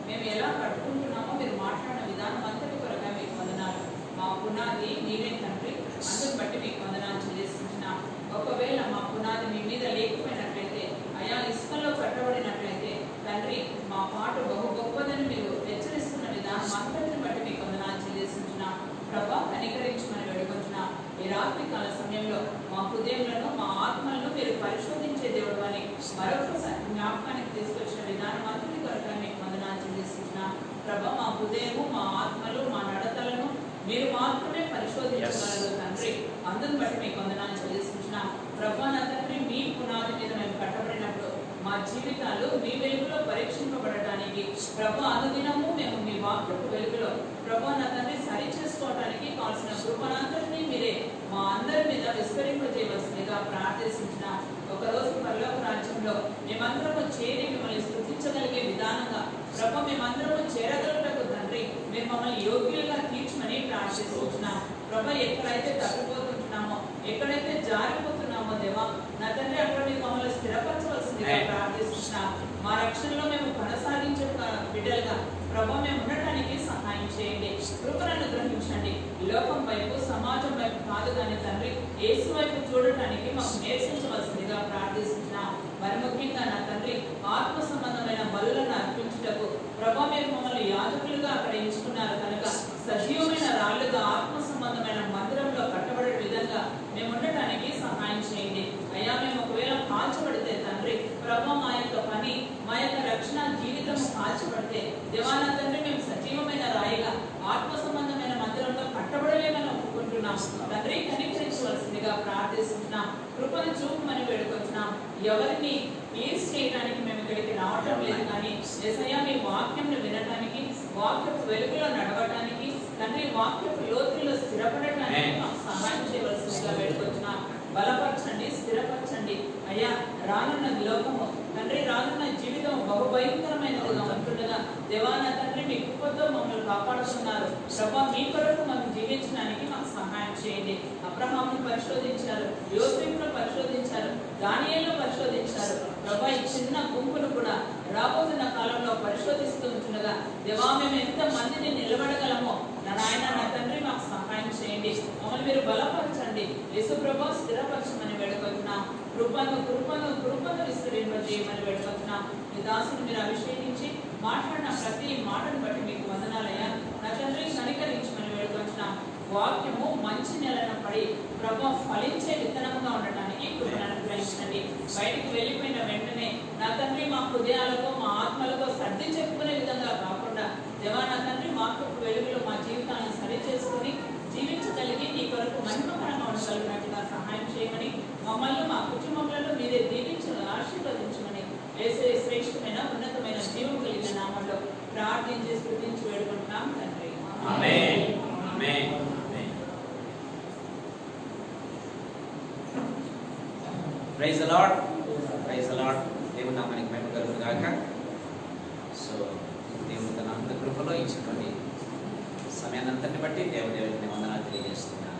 మేము ఎలా కట్టుకుంటున్నామో మీరు మాట్లాడిన విధానం అంతటి కొరగా మీకు వందనాలు. మా పునాది నీవే తండ్రి, అందుని బట్టి మీకు వందనాలు చెల్లిస్తున్నాం. ఒకవేళ మా పునాది మీ మీద లేకపోయినట్లయితే, అయా ఇసుకలో కట్టబడినట్లయితే తండ్రి మా పాట బహు గొప్పదని మీరు హెచ్చరిస్తున్న విధానం అంతటిని బట్టి మీకు వందనాలు చెల్లిస్తున్నాం. ప్రభా కనికరించమని వేడుకుంటున్నాం. ఈ రాత్రి కాల సమయంలో మా హృదయంలో మా ఆత్మలను మీరు పరిశోధించే దేవుడు అని మరొకసారి జ్ఞాపకానికి తీసుకొచ్చిన విధానం అంతటి కొరగా మీకు వందనాలు చెల్లిస్తున్నా. ప్రభా మా హృదయము, మా ఆత్మలు, మా నడతలను మీరు మాత్రమే పరిశోధించగలరు తండ్రి. అందుని బట్టి మీకు వందనాలు చెల్లిస్తున్నా. ప్రభా నా తండ్రి మీ పునాది మీద మేము కట్టబడినప్పుడు మా జీవితాలు మీ వెలుగులో పరీక్షింపబడటానికి ప్రభా అనుదినము మేము మీ వాక్యపు వెలుగులో ప్రభా నా తండ్రి సరి చేసుకోవడానికి కావాల్సిన కృపనంతటినీ మీరే మా అందరి మీద విస్తరింపజేయవలసిందిగా ప్రార్థించిన. ఒకరోజు పరలోక రాజ్యంలో మేమందరము చేరి మిమ్మల్ని స్తుతించగలిగే విధానంగా ప్రభా మేమందరము చేరగలుగుటకు తండ్రి మీరు మమ్మల్ని యోగ్యులుగా తీర్చమని ప్రార్థిస్తున్నాం. ప్రభా ఎక్కడైతే తప్పిపోతుంటున్నామో, ఎక్కడైతే జారిపోతున్నామో దేవా నా తండ్రి అక్కడ మీరు మమ్మల్ని స్థిరపరచవలసిందిగా ప్రార్థిస్తున్నాం. మా రక్షణలో మేము కొనసాగించే బిడ్డలుగా ప్రభా మేము ఉండటానికి సహాయం చేయండి, కృపను గ్రహించండి. లోకం వైపు, సమాజం వైపు కాదు కానీ తండ్రి యేసు వైపు చూడటానికి మాకు నేర్పించవలసిందిగా ప్రార్థిస్తున్నాం. మరి ముఖ్యంగా నా తండ్రి ఆత్మ సంబంధమైన బలులను అర్పించుటకు ప్రభా మీరు మమ్మల్ని యాజకులుగా అక్కడ ఎంచుకున్నారు కనుక సజీవమైన రాళ్లుగా ఆత్మ సంబంధమైన మందిరంలో కట్టబడే విధంగా మేము ఉండటానికి సహాయం చేయండి. అయ్యా మేము ఒకవేళ కాల్చబడితే తండ్రి ప్రభా మా యొక్క పని, మా యొక్క రక్షణ జీవితం కాల్చబడితే దేవాన తండ్రి మేము సజీవమైన రాయిగా ఆత్మ సంబంధమైన మందిరంలో కట్టబడలేమని ఒప్పుకుంటున్నాం. తండ్రి కనికరించవలసిందిగా ప్రార్థిస్తున్నాం. కృపను చూపమని వేడుకొచ్చున్నాం. ఎవరిని ప్లీజ్ చేయడానికి మేము ఇక్కడికి రావటం లేదు కానీ యేసయ్యా మీ వాక్యంను వినటానికి, వాక్యపు వెలుగులో నడవటానికి తండ్రి వాక్యపు లోతుల్లో స్థిరపడటానికి మాకు సహాయం చేయవలసిందిగా వేడుకొచ్చున్నాం. బలపరచండి, స్థిరపరచండి. అయ్యా రానున్న లోకము తండ్రి, రానున్న జీవితం బహుభయంకరమైనదిగా ఉంటుండగా దేవాన తండ్రి మీ కృపతో మమ్మల్ని కాపాడుతున్నారు. ప్రభా మీ కొరకు మనం జీవించడానికి మాకు సహాయం చేయండి. అబ్రహామును పరిశోధించారు, యోసేపును పరిశోధించారు, దానియేలును పరిశోధించారు. ప్రభా ఈ చిన్న గుంపును కూడా రాబోతున్న కాలంలో పరిశోధిస్తూ ఉంటుండగా దేవా మేము ఎంత మందిని నిలబడగలమో నా నాయన నా తండ్రి మాకు సహాయం చేయండి. మమ్మల్ని మీరు బలపరచండి. యేసు ప్రభా స్థిరపరచమని వేడుకుంటున్నాం. కృపను విస్తరింపజేయమని వేడుకుంటున్నాం. మీ దాసుని మీరు అభిషేకించి మాట్లాడిన ప్రతి మాటను బట్టి మీకు వందనాలయ్యా. నా తండ్రి కనికరించమని వేడుకుంటున్నాం. వాక్యము మంచి నెలన పడి ప్రభు ఫలించే విత్తనముగా ఉండటానికి కృపను అనుగ్రహించండి. బయటికి వెళ్ళిపోయిన వెంటనే నా తండ్రి మా హృదయాలకు మా ఆత్మలకు సర్ది చెప్పుకునే విధంగా కాకుండా దేవా నా తండ్రి మాకు వెలుగులో మా జీవితాలను సరి చేసుకుని జీవించగలిగి నీ కొరకు మహిమకరంగా ఉండగలిగినట్టుగా సహాయం చేయమని మమ్మల్ని మా కుటుంబంలో మీరే దీవించ ఆశీర్వదించమని యేసే శ్రేష్టమైన ఉన్నతమైన జీవం కలిగిన నామంలో ప్రార్థించి స్తుతించి వేడుకుంటున్నాం తండ్రి. ఆమేన్. ఆమేన్. Praise the Lord. Praise the Lord. దేవుని నామానికి మహిమ కలుగును గాక. సో దేవుని తన అంత కృపలో ఇచ్చినటువంటి సమయాన్ని అంతటిని బట్టి దేవునికి వందనాలు తెలియజేస్తున్నాను.